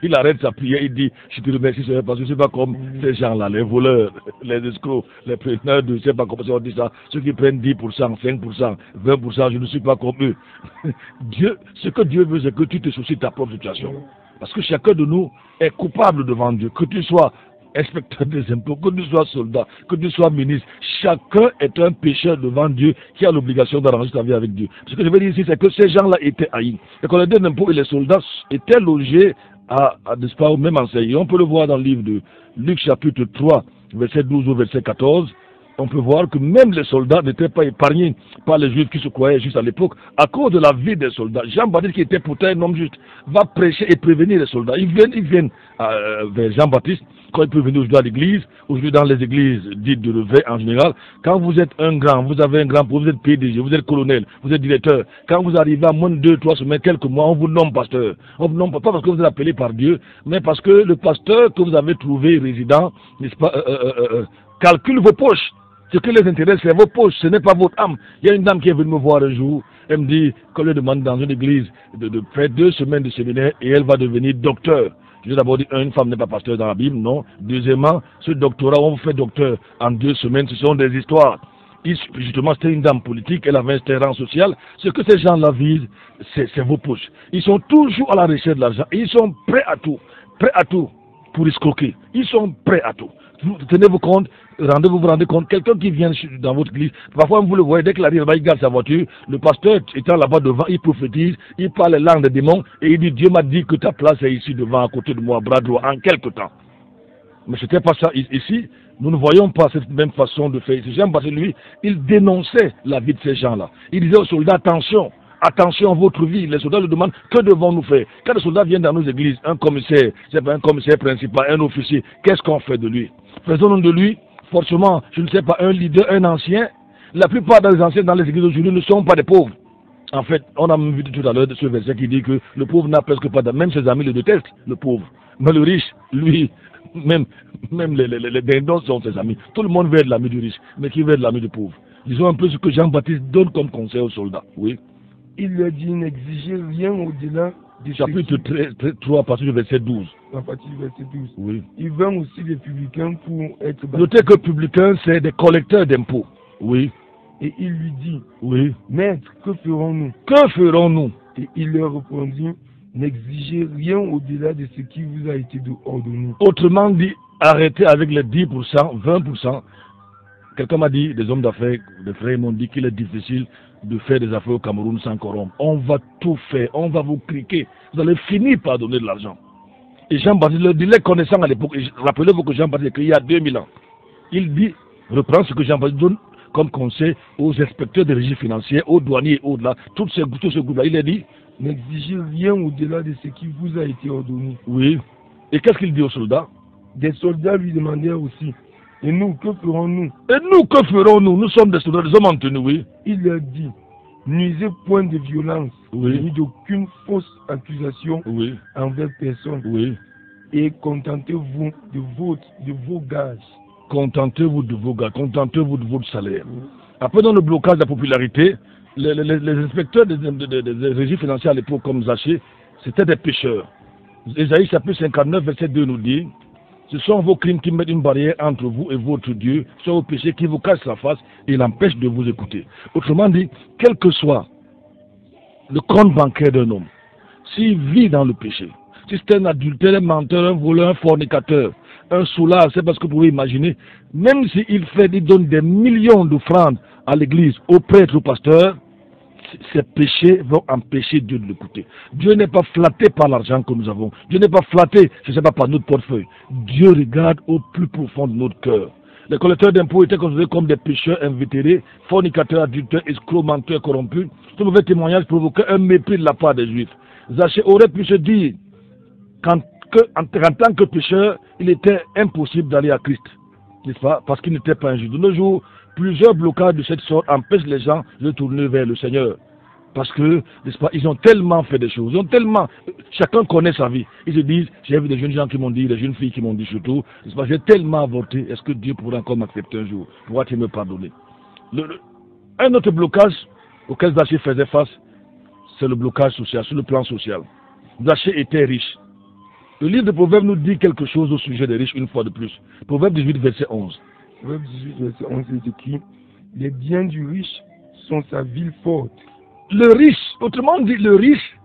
Speaker 2: il arrête sa prière, il dit, je te remercie Seigneur, parce que je ne sais pas comme ces gens-là, les voleurs, les escrocs, les preneurs de, je ne sais pas comment on dit ça, ceux qui prennent 10%, 5%, 20%, je ne suis pas comme eux. Dieu, ce que Dieu veut, c'est que tu te soucies de ta propre situation. Parce que chacun de nous est coupable devant Dieu, que tu sois inspecteur des impôts, que tu sois soldat, que tu sois ministre, chacun est un pécheur devant Dieu qui a l'obligation d'arranger sa vie avec Dieu. Ce que je veux dire ici, c'est que ces gens-là étaient haïs. Les collecteurs d'impôts et les soldats étaient logés n'est-ce pas, au même enseigne. On peut le voir dans le livre de Luc chapitre 3, verset 12 au verset 14. On peut voir que même les soldats n'étaient pas épargnés par les Juifs qui se croyaient juste à l'époque à cause de la vie des soldats. Jean-Baptiste, qui était pourtant un homme juste, va prêcher et prévenir les soldats. Ils viennent vers Jean-Baptiste quand ils peuvent venir aujourd'hui à l'église, aujourd'hui dans les églises dites de réveil en général. Quand vous êtes un grand, vous avez un grand, vous êtes PDG, vous êtes colonel, vous êtes directeur. Quand vous arrivez à moins de 2, 3 semaines, quelques mois, on vous nomme pasteur. On vous nomme pas parce que vous êtes appelé par Dieu, mais parce que le pasteur que vous avez trouvé résident, n'est-ce pas, calcule vos poches. Ce qui les intéresse, c'est vos poches, ce n'est pas votre âme. Il y a une dame qui est venue me voir un jour, elle me dit qu'on lui demande dans une église de faire 2 semaines de séminaire et elle va devenir docteur. Je lui ai d'abord dit, une femme n'est pas pasteur dans la Bible, non. Deuxièmement, ce doctorat, on vous fait docteur en 2 semaines, ce sont des histoires. Justement, c'était une dame politique, elle avait un rang social. Ce que ces gens-là visent, c'est vos poches. Ils sont toujours à la recherche de l'argent et ils sont prêts à tout pour escroquer. Ils sont prêts à tout. Tenez-vous compte, vous rendez compte, quelqu'un qui vient dans votre église, parfois vous le voyez, dès qu'il arrive là-bas, il garde sa voiture, le pasteur étant là-bas devant, il prophétise, il parle les langues des démons, et il dit, Dieu m'a dit que ta place est ici devant, à côté de moi, bras droit, en quelque temps. Mais ce n'était pas ça ici, nous ne voyons pas cette même façon de faire. Jean-Baptiste, lui, il dénonçait la vie de ces gens-là. Il disait aux soldats, attention à votre vie. Les soldats lui demandent, que devons-nous faire? Quand les soldats viennent dans nos églises, un commissaire, c'est pas un commissaire principal, un officier, qu'est-ce qu'on fait de lui? Faisons-nous de lui, forcément, je ne sais pas, un leader, un ancien. La plupart des anciens dans les églises aujourd'hui ne sont pas des pauvres. En fait, on a vu tout à l'heure ce verset qui dit que le pauvre n'a presque pas d'amis, même ses amis le détestent, le pauvre. Mais le riche, lui, même les dindons sont ses amis. Tout le monde veut être l'ami du riche, mais qui veut être l'ami du pauvre? Disons un peu ce que Jean-Baptiste donne comme conseil aux soldats. Oui.
Speaker 4: Il leur dit, n'exigez rien au-delà
Speaker 2: Chapitre 3, à partir du verset 12.
Speaker 4: À partir du verset 12.
Speaker 2: Oui.
Speaker 4: Il vint aussi les publicains pour être baptisés.
Speaker 2: Notez que publicains, c'est des collecteurs d'impôts. Oui.
Speaker 4: Et il lui dit,
Speaker 2: Oui.
Speaker 4: Maître, que ferons-nous?
Speaker 2: Que ferons-nous?
Speaker 4: Et il leur répondit, n'exigez rien au-delà de ce qui vous a été ordonné.
Speaker 2: Autrement dit, arrêtez avec les 10%, 20%. Quelqu'un m'a dit, des hommes d'affaires, des frères m'ont dit qu'il est difficile de faire des affaires au Cameroun sans corrompre. On va tout faire, on va vous cliquer. Vous allez finir par donner de l'argent. Et Jean-Baptiste le dit, les connaissants à l'époque, rappelez-vous que Jean-Baptiste écrit il y a 2000 ans. Il dit, reprend ce que Jean-Baptiste donne comme conseil aux inspecteurs des régies financières, aux douaniers et au-delà, tout ce groupe-là. Il a dit,
Speaker 4: n'exigez rien au-delà de ce qui vous a été ordonné.
Speaker 2: Oui. Et qu'est-ce qu'il dit aux soldats?
Speaker 4: Des soldats lui demandèrent aussi, et nous, que ferons-nous?
Speaker 2: Et nous, que ferons-nous? Nous sommes des soldats, des hommes en tenue, oui.
Speaker 4: Il leur dit, n'usez point de violence,
Speaker 2: Oui.
Speaker 4: ni d'aucune fausse accusation
Speaker 2: Oui.
Speaker 4: envers personne,
Speaker 2: Oui.
Speaker 4: et contentez-vous de vos gages.
Speaker 2: Contentez-vous de vos gars, contentez-vous de votre salaire. Après, dans le blocage de la popularité, les inspecteurs des régies financières à l'époque, comme Zaché, c'était des pécheurs. Ésaïe chapitre 59, verset 2 nous dit, ce sont vos crimes qui mettent une barrière entre vous et votre Dieu, ce sont vos péchés qui vous cachent la face et l'empêchent de vous écouter. Autrement dit, quel que soit le compte bancaire d'un homme, s'il vit dans le péché, si c'est un adultère, un menteur, un voleur, un fornicateur, un soulard, c'est parce que vous pouvez imaginer, même s'il donne des millions d'offrandes à l'église, aux prêtres, aux pasteurs, ces péchés vont empêcher Dieu de l'écouter. Dieu n'est pas flatté par l'argent que nous avons. Dieu n'est pas flatté, je ne sais pas, par notre portefeuille. Dieu regarde au plus profond de notre cœur. Les collecteurs d'impôts étaient considérés comme des pécheurs invétérés, fornicateurs, adultères, escrocs, menteurs, corrompus. Ce mauvais témoignage provoquait un mépris de la part des Juifs. Zaché aurait pu se dire qu'en tant que pécheur, il était impossible d'aller à Christ, n'est-ce pas? Parce qu'il n'était pas un Juif. De nos jours, plusieurs blocages de cette sorte empêchent les gens de tourner vers le Seigneur. Parce que, n'est-ce pas, ils ont tellement fait des choses, chacun connaît sa vie. Ils se disent, j'ai vu des jeunes gens qui m'ont dit, des jeunes filles qui m'ont dit surtout, n'est-ce pas, j'ai tellement avorté, est-ce que Dieu pourra encore m'accepter un jour? Pourra-t-il me pardonner? Un autre blocage auquel Zaché faisait face, c'est le blocage social, sur le plan social. Zaché était riche. Le livre de Proverbes nous dit quelque chose au sujet des riches une fois de plus. Proverbe 18, verset 11.
Speaker 4: Proverbe 18, verset 11, il est écrit, les biens du riche sont sa ville forte.
Speaker 2: Le riche, autrement dit, le riche,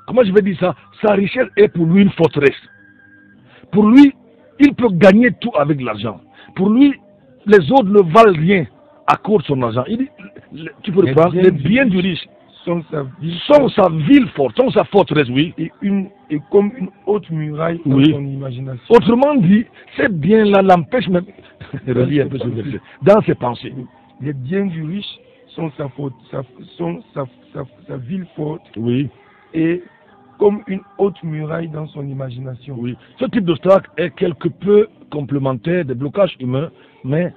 Speaker 2: comment je vais dire ça? Sa richesse est pour lui une forteresse. Pour lui, il peut gagner tout avec l'argent. Pour lui, les autres ne valent rien à cause de son argent. Il dit, tu peux reprendre, les biens du riche
Speaker 4: sont sa
Speaker 2: ville forte, sont sa forteresse, oui.
Speaker 4: Et comme une haute muraille dans son imagination.
Speaker 2: Autrement dit, ces biens-là l'empêchent même, relis un peu ce verset, dans ses pensées.
Speaker 4: Les biens du riche sont sa ville forte.
Speaker 2: Oui.
Speaker 4: Et comme une haute muraille dans son imagination.
Speaker 2: Oui. Ce type d'obstacle est quelque peu complémentaire des blocages humains, mais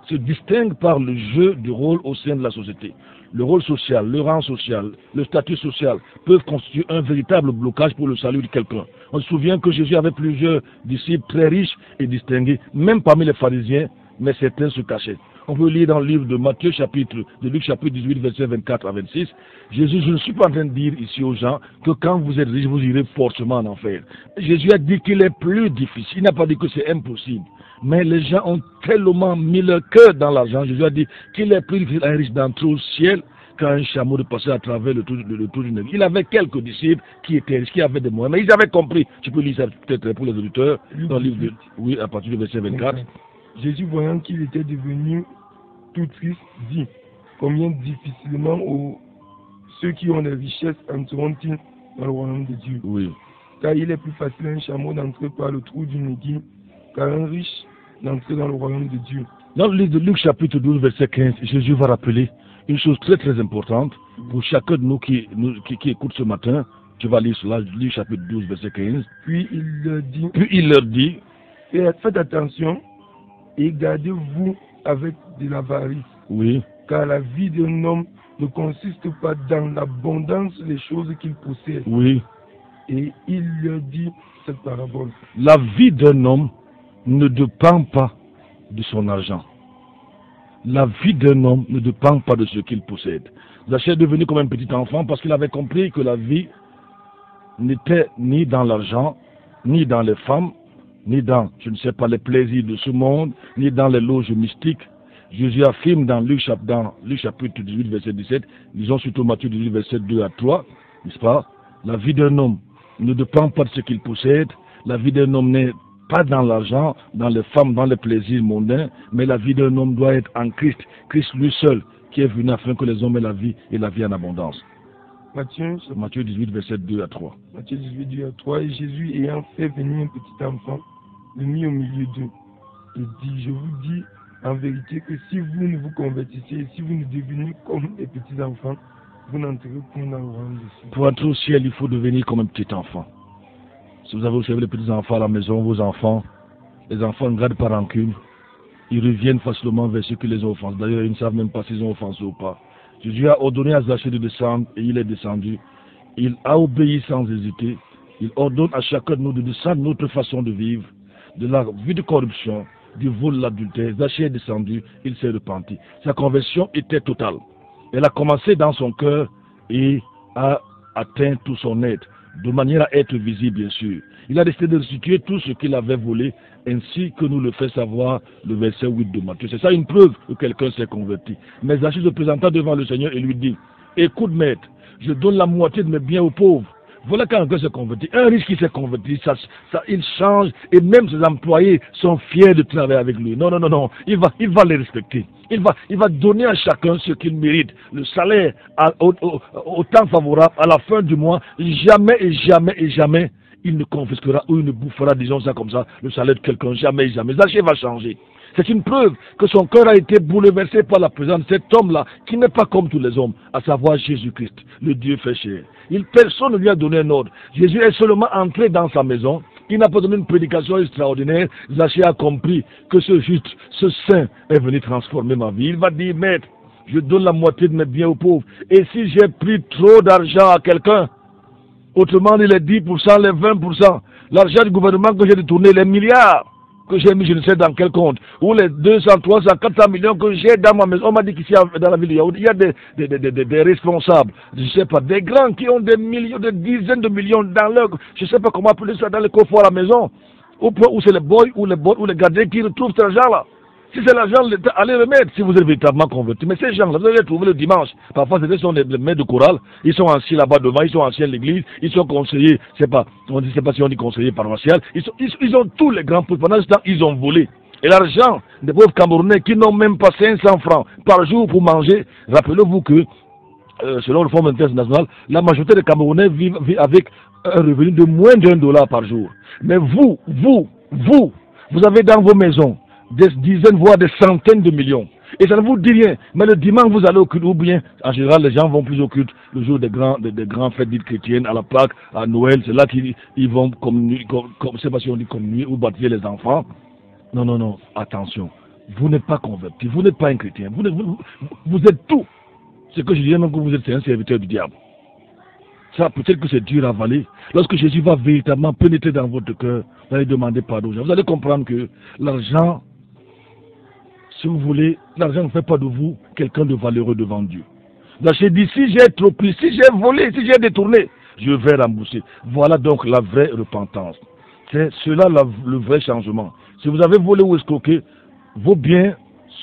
Speaker 2: se distingue par le jeu du rôle au sein de la société. Le rôle social, le rang social, le statut social peuvent constituer un véritable blocage pour le salut de quelqu'un. On se souvient que Jésus avait plusieurs disciples très riches et distingués, même parmi les pharisiens, mais certains se cachaient. On peut lire dans le livre de Luc chapitre 18, verset 24 à 26. Jésus, je ne suis pas en train de dire ici aux gens que quand vous êtes riches, vous irez forcément en enfer. Jésus a dit qu'il est plus difficile. Il n'a pas dit que c'est impossible. Mais les gens ont tellement mis leur cœur dans l'argent. Jésus a dit qu'il est plus difficile à un riche d'entrer au ciel qu'à un chameau de passer à travers le trou du nez. Il avait quelques disciples qui étaient riches, qui avaient des moyens, mais ils avaient compris. Tu peux lire ça peut-être pour les auditeurs, dans le livre de, oui, à partir du verset 24.
Speaker 4: Jésus, voyant qu'il était devenu tout triste, dit, combien difficilement ceux qui ont des richesses entreront-ils dans le royaume de Dieu.
Speaker 2: Oui.
Speaker 4: Car il est plus facile à un chameau d'entrer par le trou d'une aiguille qu'à un riche d'entrer dans le royaume de Dieu.
Speaker 2: Dans le livre de Luc chapitre 12, verset 15, Jésus va rappeler une chose très très importante pour chacun de nous qui écoute ce matin. Tu vas lire cela, Luc chapitre 12, verset 15.
Speaker 4: Puis il leur dit, faites attention et gardez-vous avec de l'avarice.
Speaker 2: Oui.
Speaker 4: Car la vie d'un homme ne consiste pas dans l'abondance des choses qu'il possède.
Speaker 2: Oui.
Speaker 4: Et il leur dit cette parabole.
Speaker 2: La vie d'un homme ne dépend pas de son argent. La vie d'un homme ne dépend pas de ce qu'il possède. Zachée est devenu comme un petit enfant parce qu'il avait compris que la vie n'était ni dans l'argent, ni dans les femmes, ni dans, je ne sais pas, les plaisirs de ce monde, ni dans les loges mystiques. Jésus affirme dans Luc chapitre 18, verset 17, lisons surtout Matthieu 18, verset 2 à 3, n'est-ce pas? La vie d'un homme ne dépend pas de ce qu'il possède, la vie d'un homme n'est pas dans l'argent, dans les femmes, dans les plaisirs mondains, mais la vie d'un homme doit être en Christ, Christ lui seul, qui est venu afin que les hommes aient la vie et la vie en abondance. Matthieu 18, verset 2 à 3.
Speaker 4: Matthieu 18, 2 à 3, et Jésus ayant fait venir un petit enfant, le mit au milieu d'eux, et dit, je vous dis en vérité que si vous ne vous convertissez, si vous ne devenez comme les petits enfants, vous n'entrez point dans le royaume des cieux.
Speaker 2: Pour entrer au ciel, il faut devenir comme un petit enfant. Si vous avez observé les petits enfants à la maison, vos enfants, les enfants ne gardent pas rancune. Ils reviennent facilement vers ceux qui les ont offensés. D'ailleurs, ils ne savent même pas s'ils ont offensé ou pas. Jésus a ordonné à Zachée de descendre et il est descendu. Il a obéi sans hésiter. Il ordonne à chacun de nous de descendre notre façon de vivre, de la vie de corruption, du vol, l'adultère. Zachée est descendu, il s'est repenti. Sa conversion était totale. Elle a commencé dans son cœur et a atteint tout son être, de manière à être visible, bien sûr. Il a décidé de restituer tout ce qu'il avait volé, ainsi que nous le fait savoir le verset 8 de Matthieu. C'est ça une preuve que quelqu'un s'est converti. Mais Zachée se présenta devant le Seigneur et lui dit, écoute maître, je donne la moitié de mes biens aux pauvres. Voilà quand quelqu'un s'est converti. Un riche qui s'est converti, il change et même ses employés sont fiers de travailler avec lui. Non, non, non, non. Il va les respecter. Il va donner à chacun ce qu'il mérite. Le salaire au temps favorable, à la fin du mois, jamais et jamais et jamais, il ne confisquera ou il ne bouffera, disons ça comme ça, le salaire de quelqu'un. Jamais et jamais. Zachée va changer. C'est une preuve que son cœur a été bouleversé par la présence de cet homme-là, qui n'est pas comme tous les hommes, à savoir Jésus-Christ, le Dieu fait chair. Personne ne lui a donné un ordre. Jésus est seulement entré dans sa maison. Il n'a pas donné une prédication extraordinaire. Zachée a compris que ce juste, ce saint est venu transformer ma vie. Il va dire, maître, je donne la moitié de mes biens aux pauvres. Et si j'ai pris trop d'argent à quelqu'un, autrement dit les 10%, les 20%, l'argent du gouvernement que j'ai détourné, les milliards que j'ai mis, je ne sais dans quel compte, ou les 200, 300, 400 millions que j'ai dans ma maison. On m'a dit qu'ici, dans la ville de Yaoundé, il y a des responsables, je ne sais pas, des grands qui ont des millions, des dizaines de millions dans leur, je ne sais pas comment appeler ça, dans les coffres à la maison, au point où c'est les boys ou les gardiens qui retrouvent cet argent-là. Si c'est l'argent, allez remettre si vous êtes véritablement converti. Mais ces gens-là, vous allez les trouver le dimanche. Parfois, ce sont les maîtres de chorale. Ils sont assis là-bas devant, ils sont assis à l'église, ils sont conseillers, je ne sais pas si on dit conseillers paroissial. Ils ont tous les grands postes. Pendant ce temps, ils ont volé. Et l'argent des pauvres Camerounais qui n'ont même pas 500 francs par jour pour manger, rappelez-vous que, selon le Fonds monétaire international, la majorité des Camerounais vivent avec un revenu de moins d'$1 par jour. Mais vous avez dans vos maisons des dizaines, voire des centaines de millions. Et ça ne vous dit rien. Mais le dimanche, vous allez au culte, ou bien, en général, les gens vont plus au culte le jour des grands fêtes dites chrétiennes, à la Pâque, à Noël. C'est là qu'ils vont c'est pas si on dit communier ou baptiser les enfants. Non, non, non, attention. Vous n'êtes pas converti, vous n'êtes pas un chrétien. Vous êtes tout. C'est que je dirais même que vous êtes un serviteur du diable. Ça, peut-être que c'est dur à avaler. Lorsque Jésus va véritablement pénétrer dans votre cœur, vous allez demander pardon. Vous allez comprendre que l'argent, si vous voulez, l'argent ne fait pas de vous quelqu'un de valeureux devant Dieu. Zachée dit, si j'ai trop pris, si j'ai volé, si j'ai détourné, je vais rembourser. Voilà donc la vraie repentance. C'est cela le vrai changement. Si vous avez volé ou escroqué, vos biens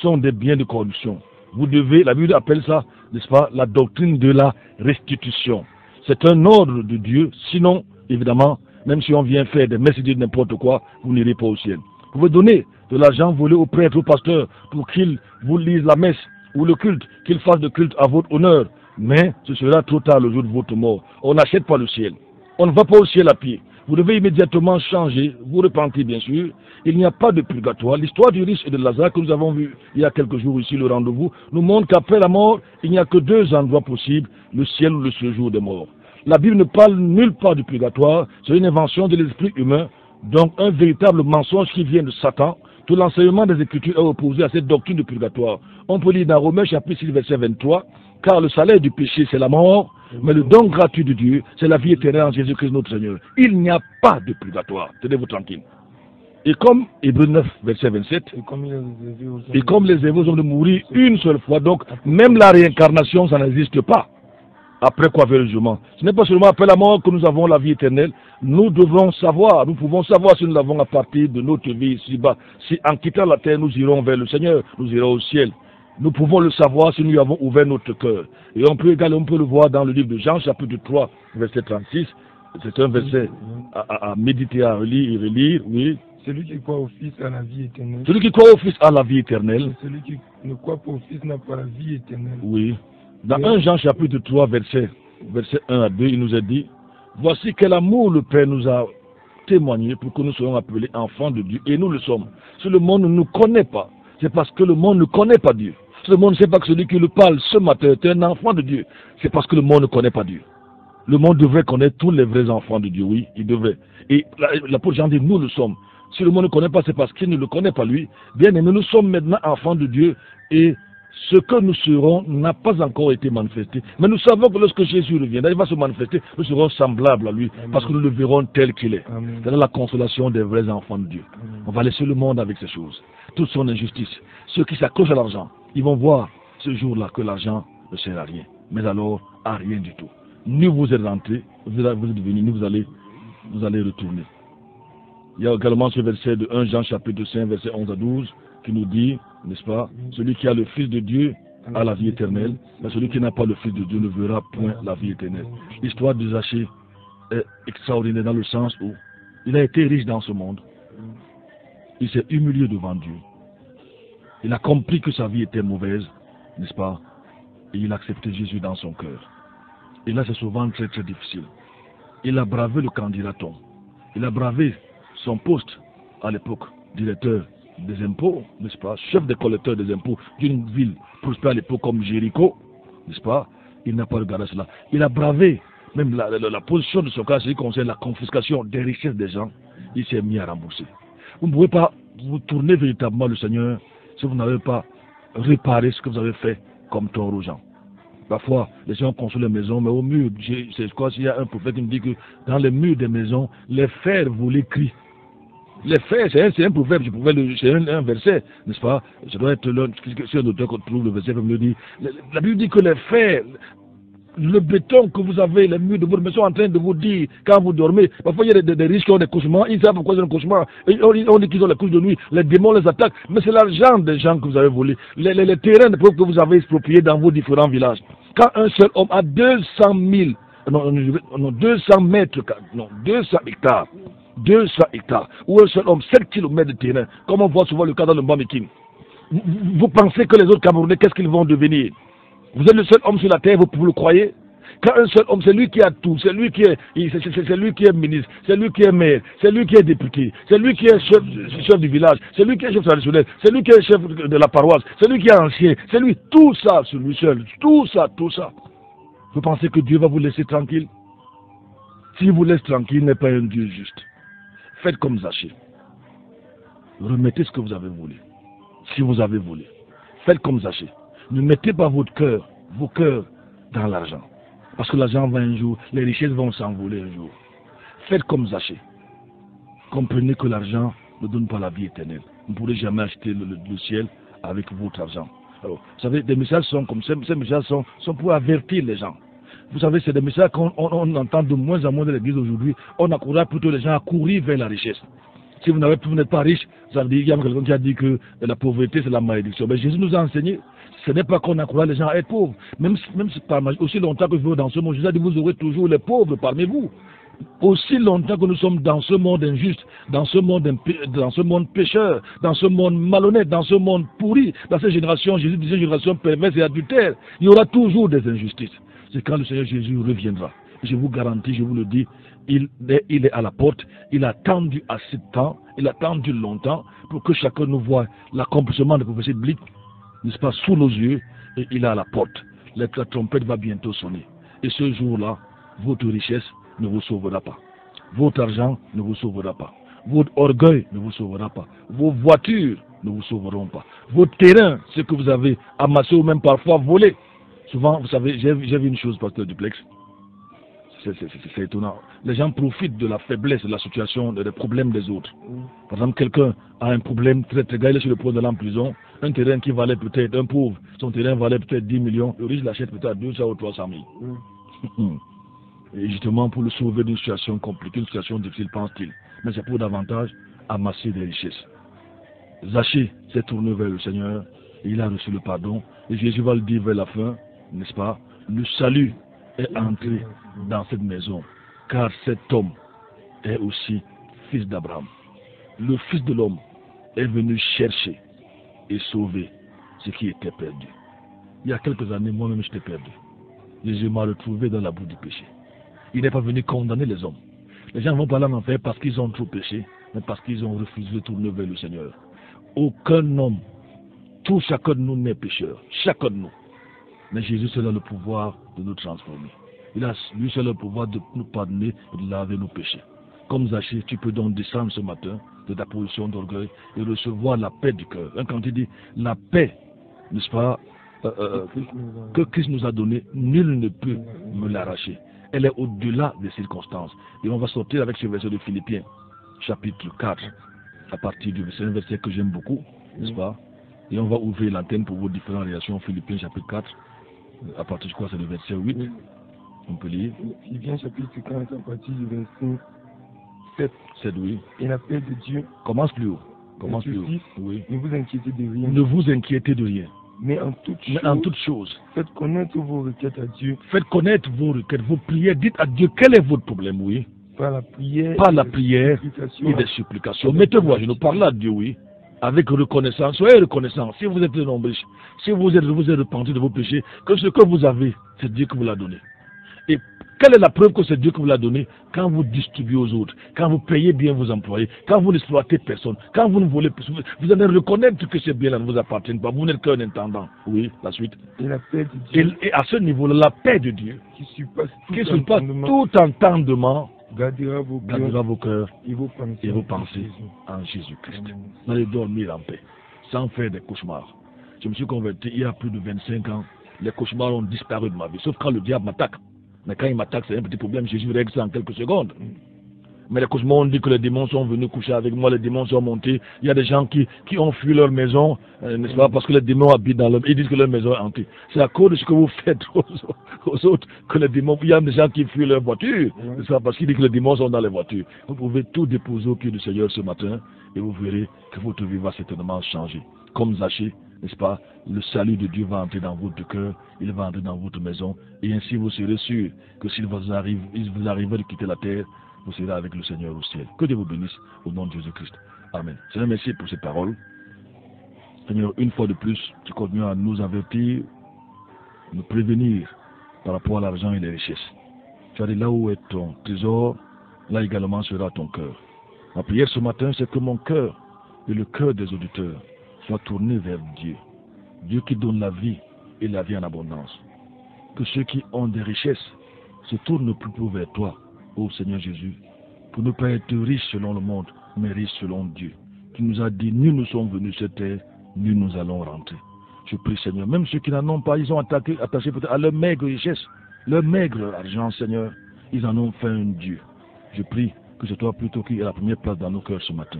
Speaker 2: sont des biens de corruption. Vous devez, la Bible appelle ça, n'est-ce pas, la doctrine de la restitution. C'est un ordre de Dieu, sinon, évidemment, même si on vient faire des messes et dire n'importe quoi, vous n'irez pas au ciel. Vous pouvez donner de l'argent volé au prêtre, au pasteur, pour qu'il vous lise la messe ou le culte, qu'il fasse le culte à votre honneur. Mais ce sera trop tard le jour de votre mort. On n'achète pas le ciel. On ne va pas au ciel à pied. Vous devez immédiatement changer, vous repentez bien sûr. Il n'y a pas de purgatoire. L'histoire du riche et de Lazare que nous avons vu il y a quelques jours ici, le rendez-vous, nous montre qu'après la mort, il n'y a que deux endroits possibles, le ciel ou le séjour des morts. La Bible ne parle nulle part du purgatoire, c'est une invention de l'esprit humain, donc un véritable mensonge qui vient de Satan. Tout l'enseignement des Écritures est opposé à cette doctrine du purgatoire. On peut lire dans Romains chapitre 6, verset 23, car le salaire du péché c'est la mort, mais le don gratuit de Dieu c'est la vie éternelle en Jésus-Christ notre Seigneur. Il n'y a pas de purgatoire, tenez-vous tranquille. Et comme Hébreux 9, verset 27,
Speaker 4: Et comme il est réservé aux hommes,
Speaker 2: et comme les héros ont de mourir une seule fois, donc même la réincarnation, ça n'existe pas. Après quoi faire le jugement? Ce n'est pas seulement après la mort que nous avons la vie éternelle. Nous devons savoir, nous pouvons savoir si nous l'avons à partir de notre vie ici-bas. Si en quittant la terre, nous irons vers le Seigneur, nous irons au ciel. Nous pouvons le savoir si nous avons ouvert notre cœur. Et on peut également le voir dans le livre de Jean, chapitre 3, verset 36. C'est un verset à méditer, à relire et relire, oui.
Speaker 4: celui qui croit au Fils a la vie éternelle.
Speaker 2: Celui qui croit au Fils a la vie éternelle.
Speaker 4: Celui qui ne croit pas au Fils n'a pas la vie éternelle.
Speaker 2: Oui. Dans 1 Jean chapitre 3, verset 1 à 2, il nous est dit, voici quel amour le Père nous a témoigné pour que nous soyons appelés enfants de Dieu. Et nous le sommes. Si le monde ne nous connaît pas, c'est parce que le monde ne connaît pas Dieu. Si le monde ne sait pas que celui qui le parle ce matin est un enfant de Dieu, c'est parce que le monde ne connaît pas Dieu. Le monde devrait connaître tous les vrais enfants de Dieu, oui, il devrait. Et l'apôtre Jean dit, nous le sommes. Si le monde ne connaît pas, c'est parce qu'il ne le connaît pas lui. Bien aimé, nous sommes maintenant enfants de Dieu et ce que nous serons n'a pas encore été manifesté. Mais nous savons que lorsque Jésus reviendra, il va se manifester, nous serons semblables à lui, parce que nous le verrons tel qu'il est. C'est la consolation des vrais enfants de Dieu. On va laisser le monde avec ces choses. Toute son injustice. Ceux qui s'accrochent à l'argent, ils vont voir ce jour-là que l'argent ne sert à rien. Mais alors, à rien du tout. Ni vous êtes rentrés, vous êtes venus, ni vous allez retourner. Il y a également ce verset de 1 Jean chapitre 5, verset 11 à 12, qui nous dit, n'est-ce pas, celui qui a le Fils de Dieu a la vie éternelle, mais celui qui n'a pas le Fils de Dieu ne verra point la vie éternelle. L'histoire de Zachée est extraordinaire dans le sens où il a été riche dans ce monde. Il s'est humilié devant Dieu. Il a compris que sa vie était mauvaise, n'est-ce pas, et il a accepté Jésus dans son cœur. Et là, c'est souvent très très difficile. Il a bravé le candidaton. Il a bravé son poste à l'époque, directeur des impôts, n'est-ce pas, chef des collecteurs des impôts d'une ville prospère à l'époque comme Jéricho, n'est-ce pas. Il n'a pas regardé cela. Il a bravé même la position de son cas, ce qui concerne la confiscation des richesses des gens. Il s'est mis à rembourser. Vous ne pouvez pas vous tourner véritablement le Seigneur si vous n'avez pas réparé ce que vous avez fait comme tort aux gens. Parfois, les gens construisent les maisons, mais au mur, c'est quoi s'il y a un prophète qui me dit que dans les murs des maisons, les fers volés crient. Les fers, c'est un prophète, c'est un verset, n'est-ce pas? Ça doit être c'est un auteur qu'on trouve le verset, comme le dit. La Bible dit que les fers, le béton que vous avez, les murs de votre maison sont en train de vous dire quand vous dormez. Parfois, il y a des riches qui ont des cauchemars, ils savent pourquoi c'est un cauchemar. On dit qu'ils ont les couches de nuit, les démons les attaquent, mais c'est l'argent des gens que vous avez volé, les terrains de preuve que vous avez expropriés dans vos différents villages. Quand un seul homme a 200 hectares, 200 hectares, ou un seul homme 7 km de terrain, comme on voit souvent le cas dans le Bamekine, vous pensez que les autres Camerounais, qu'est-ce qu'ils vont devenir? Vous êtes le seul homme sur la terre, vous le croyez? Quand un seul homme, c'est lui qui a tout, c'est lui qui est ministre, c'est lui qui est maire, c'est lui qui est député, c'est lui qui est chef du village, c'est lui qui est chef traditionnel, c'est lui qui est chef de la paroisse, c'est lui qui est ancien, c'est lui, tout ça, c'est lui seul, tout ça. Vous pensez que Dieu va vous laisser tranquille? S'il vous laisse tranquille, il n'est pas un Dieu juste. Faites comme Zachée. Remettez ce que vous avez volé. Si vous avez volé, faites comme Zachée. Ne mettez pas vos cœurs dans l'argent. Parce que l'argent va un jour, les richesses vont s'envoler un jour. Faites comme Zachée. Comprenez que l'argent ne donne pas la vie éternelle. Vous ne pourrez jamais acheter le ciel avec votre argent. Alors, vous savez, des messages sont comme ça, ces messages sont pour avertir les gens. Vous savez, c'est des messages qu'on entend de moins en moins dans l'église aujourd'hui. On encourage plutôt les gens à courir vers la richesse. Si vous n'êtes pas riche, ça veut dire, il y a quelqu'un qui a dit que la pauvreté c'est la malédiction. Mais Jésus nous a enseigné, ce n'est pas qu'on encourage les gens à être pauvres. Même si par aussi longtemps que je veux dans ce monde, Jésus a dit, vous aurez toujours les pauvres parmi vous. Aussi longtemps que nous sommes dans ce monde injuste, dans ce monde pécheur, dans ce monde malhonnête, dans ce monde pourri, dans cette génération, Jésus disait génération perverse et adultère, il y aura toujours des injustices. C'est quand le Seigneur Jésus reviendra. Je vous garantis, je vous le dis, il est à la porte, il a attendu assez de temps, il a attendu longtemps pour que chacun nous voie l'accomplissement de la prophétie biblique, n'est-ce pas, sous nos yeux, et il est à la porte. La trompette va bientôt sonner. Et ce jour-là, votre richesse ne vous sauvera pas. Votre argent ne vous sauvera pas. Votre orgueil ne vous sauvera pas. Vos voitures ne vous sauveront pas. Vos terrains, ce que vous avez amassé ou même parfois volé. Souvent, vous savez, j'ai vu une chose, pasteur Duplex. C'est étonnant. Les gens profitent de la faiblesse, de la situation, des problèmes des autres. Par exemple, quelqu'un a un problème très très grave, il est sur le point d'aller en prison. Un terrain qui valait peut-être, un pauvre, son terrain valait peut-être 10 millions, le riche l'achète peut-être à 200 ou 300 000. Et justement pour le sauver d'une situation compliquée, une situation difficile, pense-t-il. Mais c'est pour davantage amasser des richesses. Zachée s'est tourné vers le Seigneur, et il a reçu le pardon. Et Jésus va le dire vers la fin, n'est-ce pas? Le salut est entré dans cette maison, car cet homme est aussi fils d'Abraham. Le Fils de l'homme est venu chercher et sauver ce qui était perdu. Il y a quelques années, moi-même, j'étais perdu. Jésus m'a retrouvé dans la boue du péché. Il n'est pas venu condamner les hommes. Les gens vont pas là en enfer parce qu'ils ont trop péché, mais parce qu'ils ont refusé de tourner vers le Seigneur. Aucun homme, chacun de nous n'est pécheur, chacun de nous. Mais Jésus seul a le pouvoir de nous transformer. Il a lui seul le pouvoir de nous pardonner et de laver nos péchés. Comme Zachée, tu peux donc descendre ce matin de ta position d'orgueil et recevoir la paix du cœur. Quand il dit la paix, n'est-ce pas, que Christ nous a donné, nul ne peut me l'arracher. Elle est au-delà des circonstances. Et on va sortir avec ce verset de Philippiens, chapitre 4, à partir du verset, un verset que j'aime beaucoup, n'est-ce pas? Et on va ouvrir l'antenne pour vos différentes réactions. Philippiens, chapitre 4, à partir, je crois, c'est le verset 8. Oui. On peut lire.
Speaker 4: Philippiens, chapitre 4, à partir du verset 7.
Speaker 2: 7, oui.
Speaker 4: Et la paix de Dieu.
Speaker 2: Commence plus haut. Commence plus haut.
Speaker 4: Oui. Ne vous inquiétez de rien.
Speaker 2: Ne vous inquiétez de rien.
Speaker 4: Mais en toute chose, faites connaître vos requêtes à Dieu.
Speaker 2: Faites connaître vos requêtes, vos prières. Dites à Dieu quel est votre problème, oui.
Speaker 4: Par la prière,
Speaker 2: et des supplications. Mettez-vous à genoux, parlez à Dieu, oui. Avec reconnaissance, soyez reconnaissant. Si vous êtes nombreux, si vous êtes repenti de vos péchés, que ce que vous avez, c'est Dieu qui vous l'a donné. Et quelle est la preuve que c'est Dieu qui vous l'a donné? Quand vous distribuez aux autres, quand vous payez bien vos employés, quand vous n'exploitez personne, quand vous ne volez pas, vous allez reconnaître que ces biens-là ne vous appartiennent pas. Vous n'êtes qu'un intendant. Oui, la suite.
Speaker 4: Et la paix de Dieu.
Speaker 2: Et à ce niveau-là, la paix de Dieu,
Speaker 4: qui surpasse
Speaker 2: tout entendement,
Speaker 4: gardera vos cœurs
Speaker 2: et vos pensées en Jésus-Christ. Vous allez dormir en paix, sans faire des cauchemars. Je me suis converti il y a plus de 25 ans. Les cauchemars ont disparu de ma vie, sauf quand le diable m'attaque. Mais quand il m'attaque, c'est un petit problème. Jésus règle ça en quelques secondes. Mais les cauchemars, on dit que les démons sont venus coucher avec moi, les démons sont montés. Il y a des gens qui ont fui leur maison, n'est-ce pas, parce que les démons habitent dans leur... Ils disent que leur maison est hantée. C'est à cause de ce que vous faites aux autres que les démons... Il y a des gens qui fuient leur voiture, n'est-ce pas, parce qu'ils disent que les démons sont dans les voitures. Vous pouvez tout déposer au pied du Seigneur ce matin et vous verrez que votre vie va certainement changer. Comme Zachée, n'est-ce pas, le salut de Dieu va entrer dans votre cœur, il va entrer dans votre maison, et ainsi vous serez sûr que s'il vous arrive de quitter la terre, vous serez avec le Seigneur au ciel. Que Dieu vous bénisse au nom de Jésus-Christ. Amen. Seigneur, merci pour ces paroles. Seigneur, une fois de plus, tu continues à nous avertir, nous prévenir par rapport à l'argent et les richesses. Tu as dit là où est ton trésor, là également sera ton cœur. Ma prière ce matin, c'est que mon cœur et le cœur des auditeurs soient tournés vers Dieu. Dieu qui donne la vie et la vie en abondance. Que ceux qui ont des richesses se tournent plus vers toi, ô Seigneur Jésus, pour ne pas être riches selon le monde, mais riches selon Dieu. Tu nous as dit, nul nous sommes venus sur cette terre, nul nous allons rentrer. Je prie, Seigneur, même ceux qui n'en ont pas, ils ont attaché peut-être à leur maigre richesse, leur maigre argent, Seigneur, ils en ont fait un Dieu. Je prie que c'est toi plutôt qui est la première place dans nos cœurs ce matin.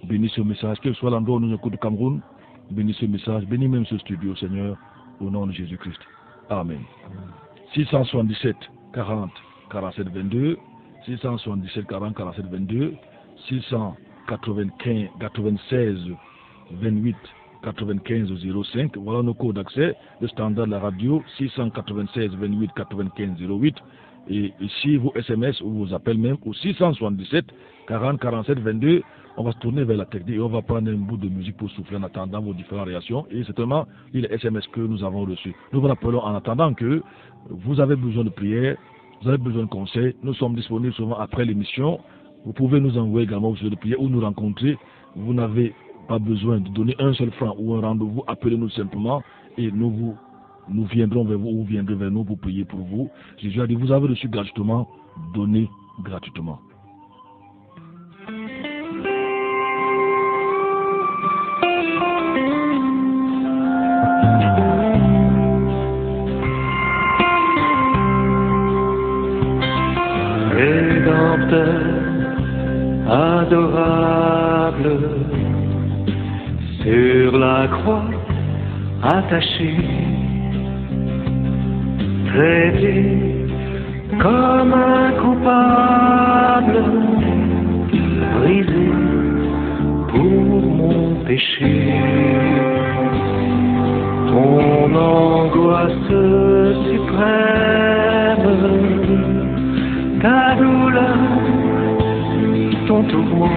Speaker 2: Bénis ce message, quel soit l'endroit où nous écoutons du Cameroun, bénis ce message, bénis même ce studio, Seigneur, au nom de Jésus-Christ. Amen. 677 40 47 22, 677 40 47 22, 695 96 28 95 05. Voilà nos codes d'accès. Le standard de la radio 696 28 95 08. Et ici, vos SMS ou vos appels même au 677 40 47 22. On va se tourner vers la technique et on va prendre un bout de musique pour souffler en attendant vos différentes réactions. Et certainement, les SMS que nous avons reçus. Nous vous rappelons en attendant que vous avez besoin de prière, vous avez besoin de conseils. Nous sommes disponibles souvent après l'émission. Vous pouvez nous envoyer également vos besoins de prière ou nous rencontrer. Vous n'avez pas besoin de donner un seul franc ou un rendez-vous. Appelez-nous simplement et nous viendrons vers vous ou vous viendrez vers nous pour prier pour vous. Jésus a dit, vous avez reçu gratuitement, donnez gratuitement.
Speaker 3: la croix attachée, traité comme un coupable, brisé pour mon péché. Ton angoisse suprême, ta douleur, ton tourment,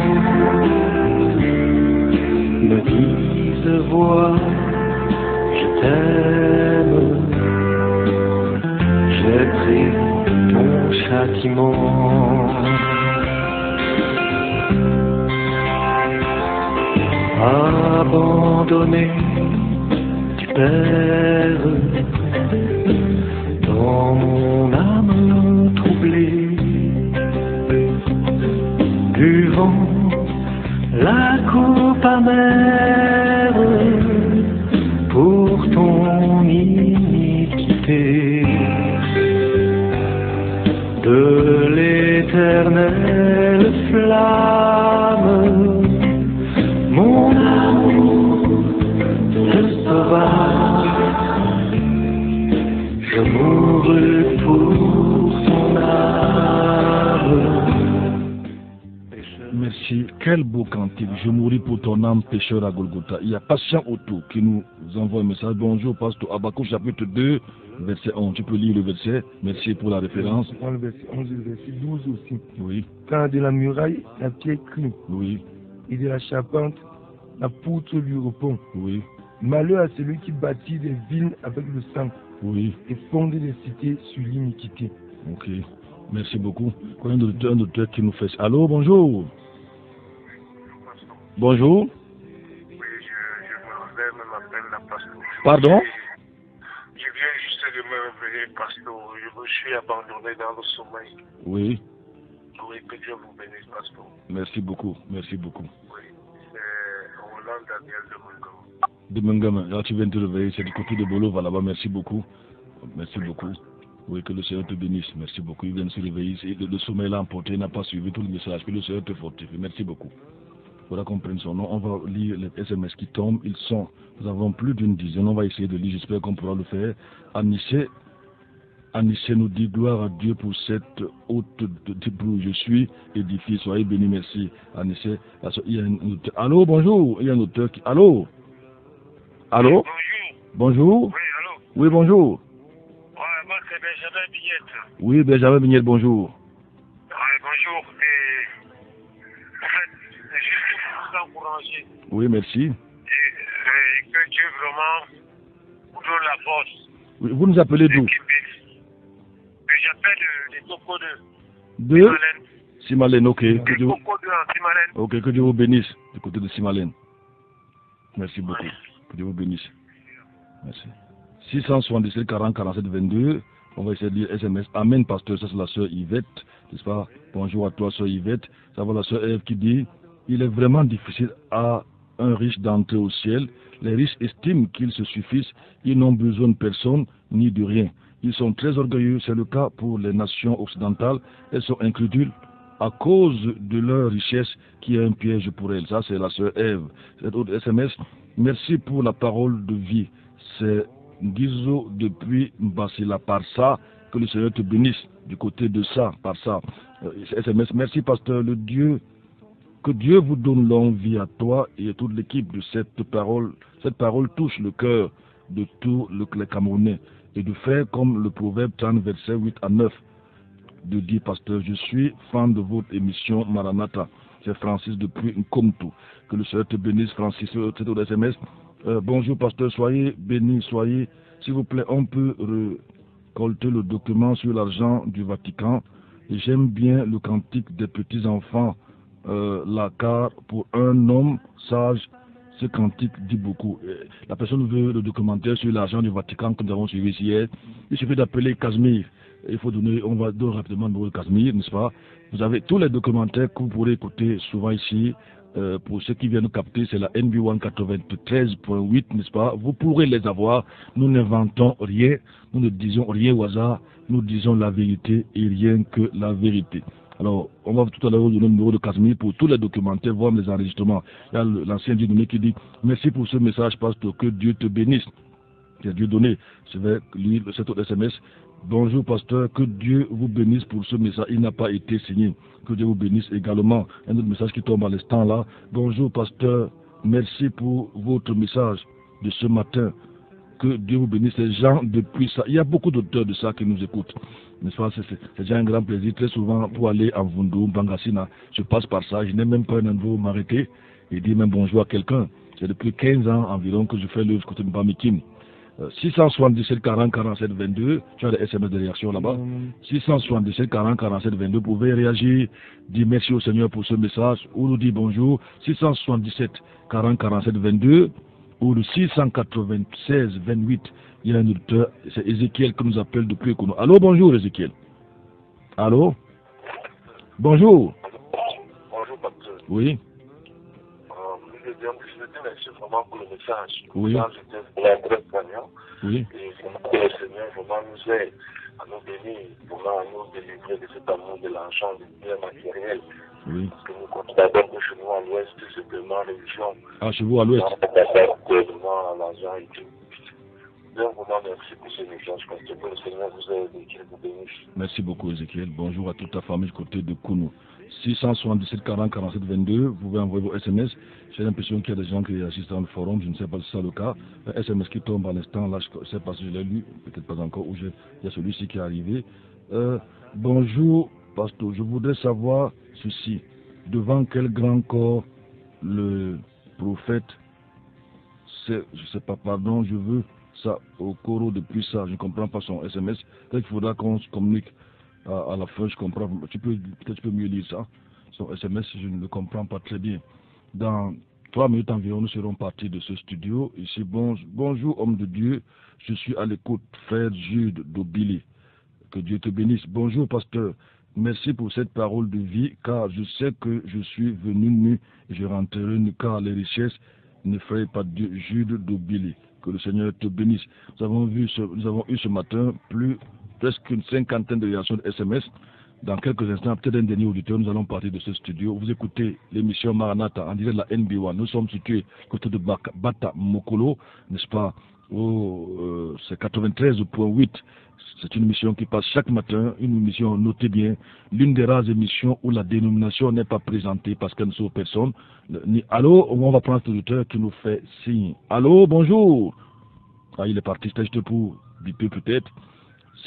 Speaker 3: me disent voix, je t'aime. J'ai pris ton châtiment. Abandonné du Père, dans mon âme troublée, buvant la coupe amère pour ton iniquité. De l'éternelle flamme, mon amour te sauva. Je mourrai pour ton âme.
Speaker 2: Merci. Quel beau cantique. Je mourrai pour ton âme, pécheur à Golgotha. Il y a Patient Auto qui nous envoie un message. Bonjour, pasteur Habakkuk, chapitre 2, verset 11. Tu peux lire le verset. Merci pour la référence.
Speaker 4: Dans le verset 11 et le verset 12 aussi.
Speaker 2: Oui.
Speaker 4: Quand de la muraille, la pierre crie,
Speaker 2: Oui.
Speaker 4: et de la charpente, la poutre lui répond.
Speaker 2: Oui.
Speaker 4: Malheur à celui qui bâtit des villes avec le sang
Speaker 2: Oui.
Speaker 4: et fonde des cités sur l'iniquité.
Speaker 2: Ok. Merci beaucoup. Un auteur qui nous fait. Allô, bonjour. Bonjour.
Speaker 5: Oui, je me réveille, je m'appelle la pasteur.
Speaker 2: Pardon?
Speaker 5: Je viens juste de me réveiller, pasteur. Je me suis abandonné dans le sommeil.
Speaker 2: Oui.
Speaker 5: Oui, que Dieu vous bénisse, pasteur.
Speaker 2: Merci beaucoup. Merci beaucoup.
Speaker 5: Oui, c'est Roland Daniel de Mungama.
Speaker 2: De Mungama. Là, tu viens de te réveiller. C'est du côté de Bolova là-bas. Merci beaucoup. Merci beaucoup. Oui, que le Seigneur te bénisse. Merci beaucoup. Il vient de se réveiller. Le sommeil l'a emporté. Il n'a pas suivi tout le message. Que le Seigneur te fortifie. Merci beaucoup. Voilà qu'on prenne son nom. On va lire les SMS qui tombent. Nous avons plus d'une dizaine. On va essayer de lire. J'espère qu'on pourra le faire. Anissé nous dit gloire à Dieu pour cette haute débrouille. Je suis édifié. Soyez bénis. Merci. Anissé. Il y a un auteur. Allô, bonjour. Il y a un auteur qui. Allô? Allô?
Speaker 5: Bonjour.
Speaker 2: Bonjour.
Speaker 5: Oui, allô?
Speaker 2: Oui, bonjour.
Speaker 5: Ouais, moi c'est Benjamin Bignette.
Speaker 2: Oui, Benjamin Bignette, bonjour.
Speaker 5: Ouais, bonjour. Et en fait, je suis vous encourager.
Speaker 2: Oui, merci.
Speaker 5: Et que Dieu vraiment vous donne la force.
Speaker 2: Oui, vous nous appelez d'où?
Speaker 5: J'appelle les Tocos de
Speaker 2: De
Speaker 5: Simalène.
Speaker 2: Simalène, ok.
Speaker 5: Les Tocos de Simalène.
Speaker 2: Ok, que Dieu vous bénisse du côté de Simalène. Merci beaucoup. Que Dieu vous bénisse. Merci. 677 40 47 22. On va essayer de lire SMS. Amen, pasteur. Ça, c'est la sœur Yvette. N'est-ce pas? Bonjour à toi, sœur Yvette. Ça va la sœur Ève qui dit il est vraiment difficile à un riche d'entrer au ciel. Les riches estiment qu'ils se suffisent. Ils n'ont besoin de personne ni de rien. Ils sont très orgueilleux. C'est le cas pour les nations occidentales. Elles sont incrédules à cause de leur richesse qui est un piège pour elles. Ça, c'est la sœur Ève. Cet autre SMS. Merci pour la parole de vie. C'est Guizo depuis Mbassila par ça. Que le Seigneur te bénisse du côté de ça, par ça. SMS. Merci, pasteur. Que Dieu vous donne longue vie à toi et à toute l'équipe de cette parole. Cette parole touche le cœur de tous les Camerounais. Et de faire comme le proverbe 30, verset 8 à 9. De dire, pasteur, je suis fan de votre émission Maranatha. C'est Francis depuis Nkomtu. Que le Seigneur te bénisse, Francis. C'est au SMS. Bonjour, pasteur. Soyez bénis, soyez. S'il vous plaît, on peut récolter le document sur l'argent du Vatican. Et j'aime bien le cantique des petits-enfants. Là, car pour un homme sage, ce cantique dit beaucoup. La personne veut le documentaire sur l'argent du Vatican que nous avons suivi hier. Il suffit d'appeler Casimir. Il faut donner, on va donner rapidement le numéro de Casimir, n'est-ce pas? Vous avez tous les documentaires que vous pourrez écouter souvent ici. Pour ceux qui viennent nous capter, c'est la NB1 93.8, n'est-ce pas? Vous pourrez les avoir. Nous n'inventons rien. Nous ne disons rien au hasard. Nous disons la vérité et rien que la vérité. Alors, on va tout à l'heure vous donner le numéro de Casimir pour tous les documentaires, voir les enregistrements. Il y a l'ancien Dieudonné qui dit « Merci pour ce message, pasteur, que Dieu te bénisse ». Il y a Dieudonné, je vais lire cet autre SMS. Bonjour pasteur, que Dieu vous bénisse pour ce message. Il n'a pas été signé. Que Dieu vous bénisse également. Un autre message qui tombe à l'instant là. Bonjour pasteur, merci pour votre message de ce matin. Que Dieu vous bénisse les gens depuis ça. Il y a beaucoup d'auteurs de ça qui nous écoutent. N'est-ce pas? C'est déjà un grand plaisir. Très souvent, pour aller à Vundu, Bangassina, je passe par ça. Je n'ai même pas un endroit où m'arrêter et dire même bonjour à quelqu'un. C'est depuis 15 ans environ que je fais l'œuvre côté de Bamikim. 677 40 47 22, tu as des SMS de réaction là-bas. 677 40 47 22, vous pouvez réagir, dire merci au Seigneur pour ce message, ou nous dire bonjour. 677 40 47 22, ou le 696 28, il y a un auditeur, c'est Ézéchiel qui nous appelle depuis Ekono. Allô, bonjour Ézéchiel. Allô? Bonjour.
Speaker 5: Bonjour, pasteur.
Speaker 2: Oui.
Speaker 5: Merci vraiment pour le message.
Speaker 2: Oui.
Speaker 5: Le message était très poignant.
Speaker 2: Oui.
Speaker 5: Et vraiment que le Seigneur vraiment nous aide à nous bénir, vraiment à nous délivrer de cet amour de l'argent, du bien matériel.
Speaker 2: Oui.
Speaker 5: Parce que nous constatons que chez nous à l'ouest, c'est seulement religion.
Speaker 2: Ah, chez vous à l'ouest.
Speaker 5: Gouvernement, l'argent et tout. Donc vraiment merci pour ce message, parce que le Seigneur vous aide et qu'il vous bénisse.
Speaker 2: Merci beaucoup Ézéchiel. Bonjour à toute ta famille du côté de Kounou. 677 40 47 22, vous pouvez envoyer vos SMS. J'ai l'impression qu'il y a des gens qui assistent dans le forum, je ne sais pas si c'est le cas. Le SMS qui tombe à l'instant, là, je ne sais pas si je l'ai lu, peut-être pas encore, ou il y a celui-ci qui est arrivé. Bonjour, pasteur, je voudrais savoir ceci. Devant quel grand corps le prophète, je ne sais pas, pardon, je veux ça au coro depuis ça, je ne comprends pas son SMS. Peut-être qu'il faudra qu'on se communique. À la fin, je comprends. Peut-être tu peux mieux lire ça. Son SMS, je ne le comprends pas très bien. Dans 3 minutes environ, nous serons partis de ce studio. Ici, bonjour, homme de Dieu. Je suis à l'écoute, frère Jude d'Obili. Que Dieu te bénisse. Bonjour, pasteur. Merci pour cette parole de vie, car je sais que je suis venu nu et je rentrerai nu, car les richesses ne feraient pas Dieu. Jude d'Obili. Que le Seigneur te bénisse. Nous avons eu ce matin presque une 50aine de réactions de SMS. Dans quelques instants, peut-être un dernier auditeur, nous allons partir de ce studio. Vous écoutez l'émission Maranatha en direct de la NB1. Nous sommes situés côté de Bata Mokolo, n'est-ce pas? C'est 93.8. C'est une émission qui passe chaque matin, une émission, notez bien, l'une des rares émissions où la dénomination n'est pas présentée parce qu'elle ne sauve personne. Allô, on va prendre cet auditeur qui nous fait signe. Allô, bonjour. Ah, il est parti, c'est juste pour biper peut-être.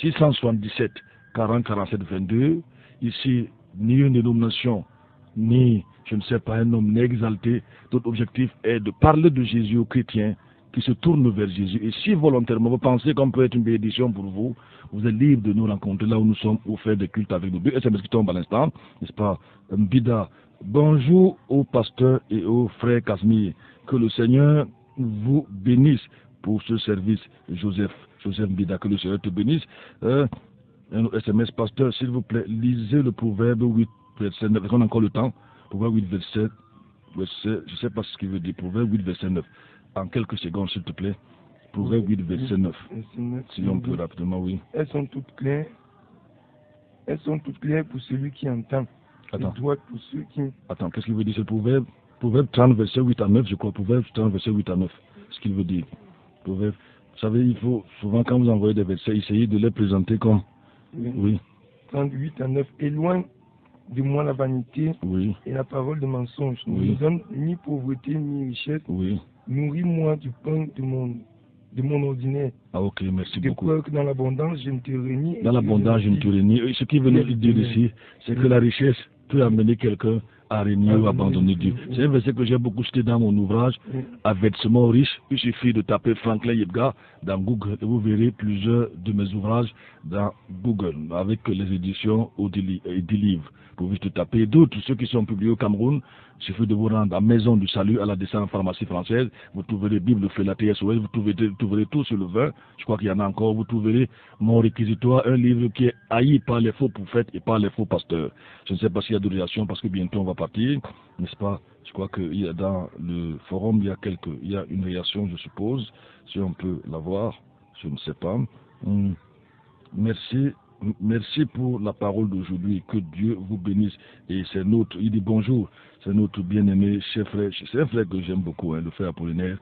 Speaker 2: 677 40 47 22. Ici, ni une dénomination, ni, je ne sais pas, un homme n'est exalté. Notre objectif est de parler de Jésus aux chrétiens qui se tournent vers Jésus. Et si volontairement vous pensez qu'on peut être une bénédiction pour vous, vous êtes libre de nous rencontrer là où nous sommes ou faire des cultes avec nous. Deux SMS qui tombent à l'instant, n'est-ce pas? Mbida, bonjour aux pasteurs et aux frères Casimir. Que le Seigneur vous bénisse pour ce service, Joseph Mbida. Que le Seigneur te bénisse. Un SMS, pasteur, s'il vous plaît, lisez le proverbe 8, verset 9. On a encore le temps. Proverbe 8, verset, je ne sais pas ce qu'il veut dire. Proverbe 8, verset 9. En quelques secondes, s'il te plaît. Proverbe 8, verset 9. Si on peut rapidement, oui.
Speaker 4: Elles sont toutes claires. Elles sont toutes claires pour celui qui entend.
Speaker 2: Attends.
Speaker 4: Droites pour ceux qui...
Speaker 2: Attends, qu'est-ce qu'il veut dire ce proverbe? Proverbe 30, verset 8 à 9, je crois. Proverbe 30, verset 8 à 9. Ce qu'il veut dire. Proverbe. Vous savez, il faut souvent, quand vous envoyez des versets, essayer de les présenter comme... Oui.
Speaker 4: 38 à 9. Éloigne de moi la vanité et la parole de mensonge. Ne me donne ni pauvreté ni richesse. Nourris-moi du pain de mon ordinaire.
Speaker 2: Ah ok, merci beaucoup.
Speaker 4: De peur que dans l'abondance, je ne te réunis.
Speaker 2: Dans l'abondance, je ne te réunis. Ce qui veut nous dire ici, c'est que la richesse peut amener quelqu'un à régner ou abandonner Dieu. C'est un verset que j'ai beaucoup cité dans mon ouvrage, Avertissement riche. Il suffit de taper Franklin Yebga dans Google et vous verrez plusieurs de mes ouvrages dans Google avec les éditions Audilivre. Vous pouvez juste taper d'autres, ceux qui sont publiés au Cameroun. Il suffit de vous rendre à Maison du Salut, à la descente pharmacie française. Vous trouverez Bible Feu, la TSOS, vous trouverez tout sur le vin. Je crois qu'il y en a encore. Vous trouverez Mon réquisitoire, un livre qui est haï par les faux prophètes et par les faux pasteurs. Je ne sais pas s'il y a de réactions parce que bientôt on va partir, n'est-ce pas? Je crois qu'il y a dans le forum, il y a une réaction, je suppose. Si on peut la voir, je ne sais pas. Merci merci pour la parole d'aujourd'hui. Que Dieu vous bénisse. Et c'est notre, il dit bonjour, c'est notre bien-aimé cher frère. C'est un frère que j'aime beaucoup, hein, le frère Apollinaire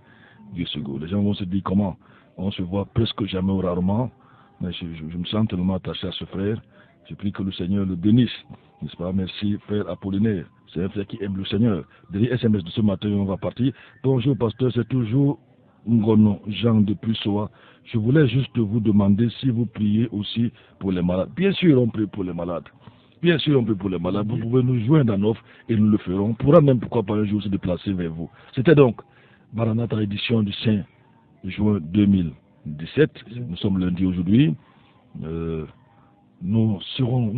Speaker 2: Dieu Sego. Les gens vont se dire comment on se voit presque jamais ou rarement. Mais je me sens tellement attaché à ce frère. Je prie que le Seigneur le bénisse. N'est-ce pas? Merci, frère Apollinaire. C'est un frère qui aime le Seigneur. Dernier SMS de ce matin, on va partir. Bonjour, pasteur, c'est toujours Ngono Jean de Pussoa. Je voulais juste vous demander si vous priez aussi pour les malades. Bien sûr, on prie pour les malades. Bien sûr, on prie pour les malades. Vous pouvez nous joindre en offre et nous le ferons. On pourra même, pourquoi pas, un jour se déplacer vers vous. C'était donc Maranatha édition du 5 juin 2017. Nous sommes lundi aujourd'hui. Nous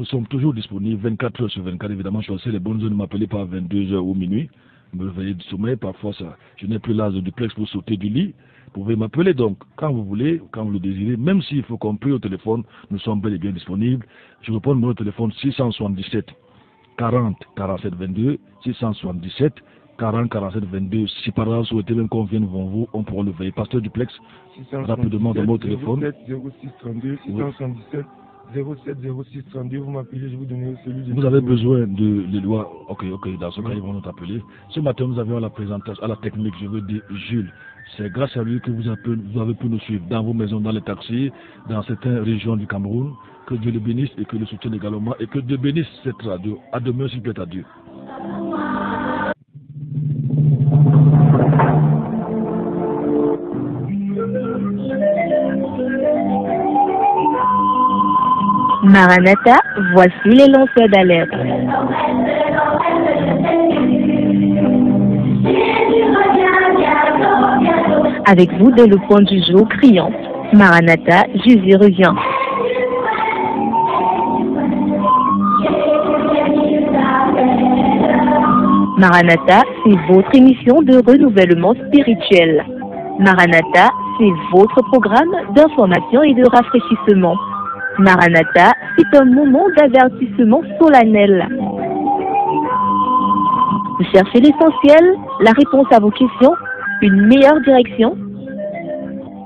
Speaker 2: sommes toujours disponibles 24 heures sur 24. Évidemment, choisissez les bonnes zones, ne m'appelez pas à 22 heures ou minuit. Me réveiller du sommeil, parfois ça, je n'ai plus l'âge de duplex pour sauter du lit. Vous pouvez m'appeler donc quand vous voulez, quand vous le désirez, même s'il faut qu'on prie au téléphone, nous sommes bel et bien disponibles. Je réponds mon téléphone 677 40 47 22, 677 40 47 22. Si par là vous souhaitez même qu'on vienne devant vous, on pourra le veiller. Pasteur Duplex, rapidement dans mon téléphone.
Speaker 4: 06 32 677 07 06 32, vous m'appelez, je vous donne celui de...
Speaker 2: Vous avez besoin de les lois, ok, dans ce cas ils vont nous appeler. Ce matin nous avions la présentation, à la technique, je veux dire Jules. C'est grâce à lui que vous avez pu nous suivre dans vos maisons, dans les taxis, dans certaines régions du Cameroun. Que Dieu le bénisse et que le soutienne également et que Dieu bénisse cette radio. À demain s'il plaît à Dieu.
Speaker 1: Maranatha, voici les lanceurs d'alerte. Avec vous dès le point du jour criant. Maranatha, Jésus revient. Maranatha, c'est votre émission de renouvellement spirituel. Maranatha, c'est votre programme d'information et de rafraîchissement. Maranatha, c'est un moment d'avertissement solennel. Vous cherchez l'essentiel, la réponse à vos questions, une meilleure direction?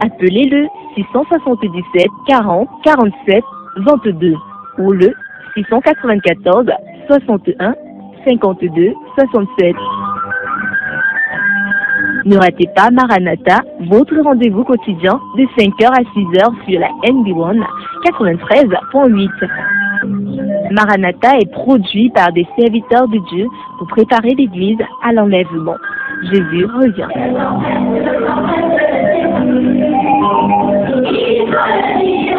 Speaker 1: Appelez le 677 40 47 22 ou le 694 61 52 67. Ne ratez pas Maranatha, votre rendez-vous quotidien de 5h à 6h sur la NB1 93.8. Maranatha est produit par des serviteurs de Dieu pour préparer l'Église à l'enlèvement. Jésus revient. Il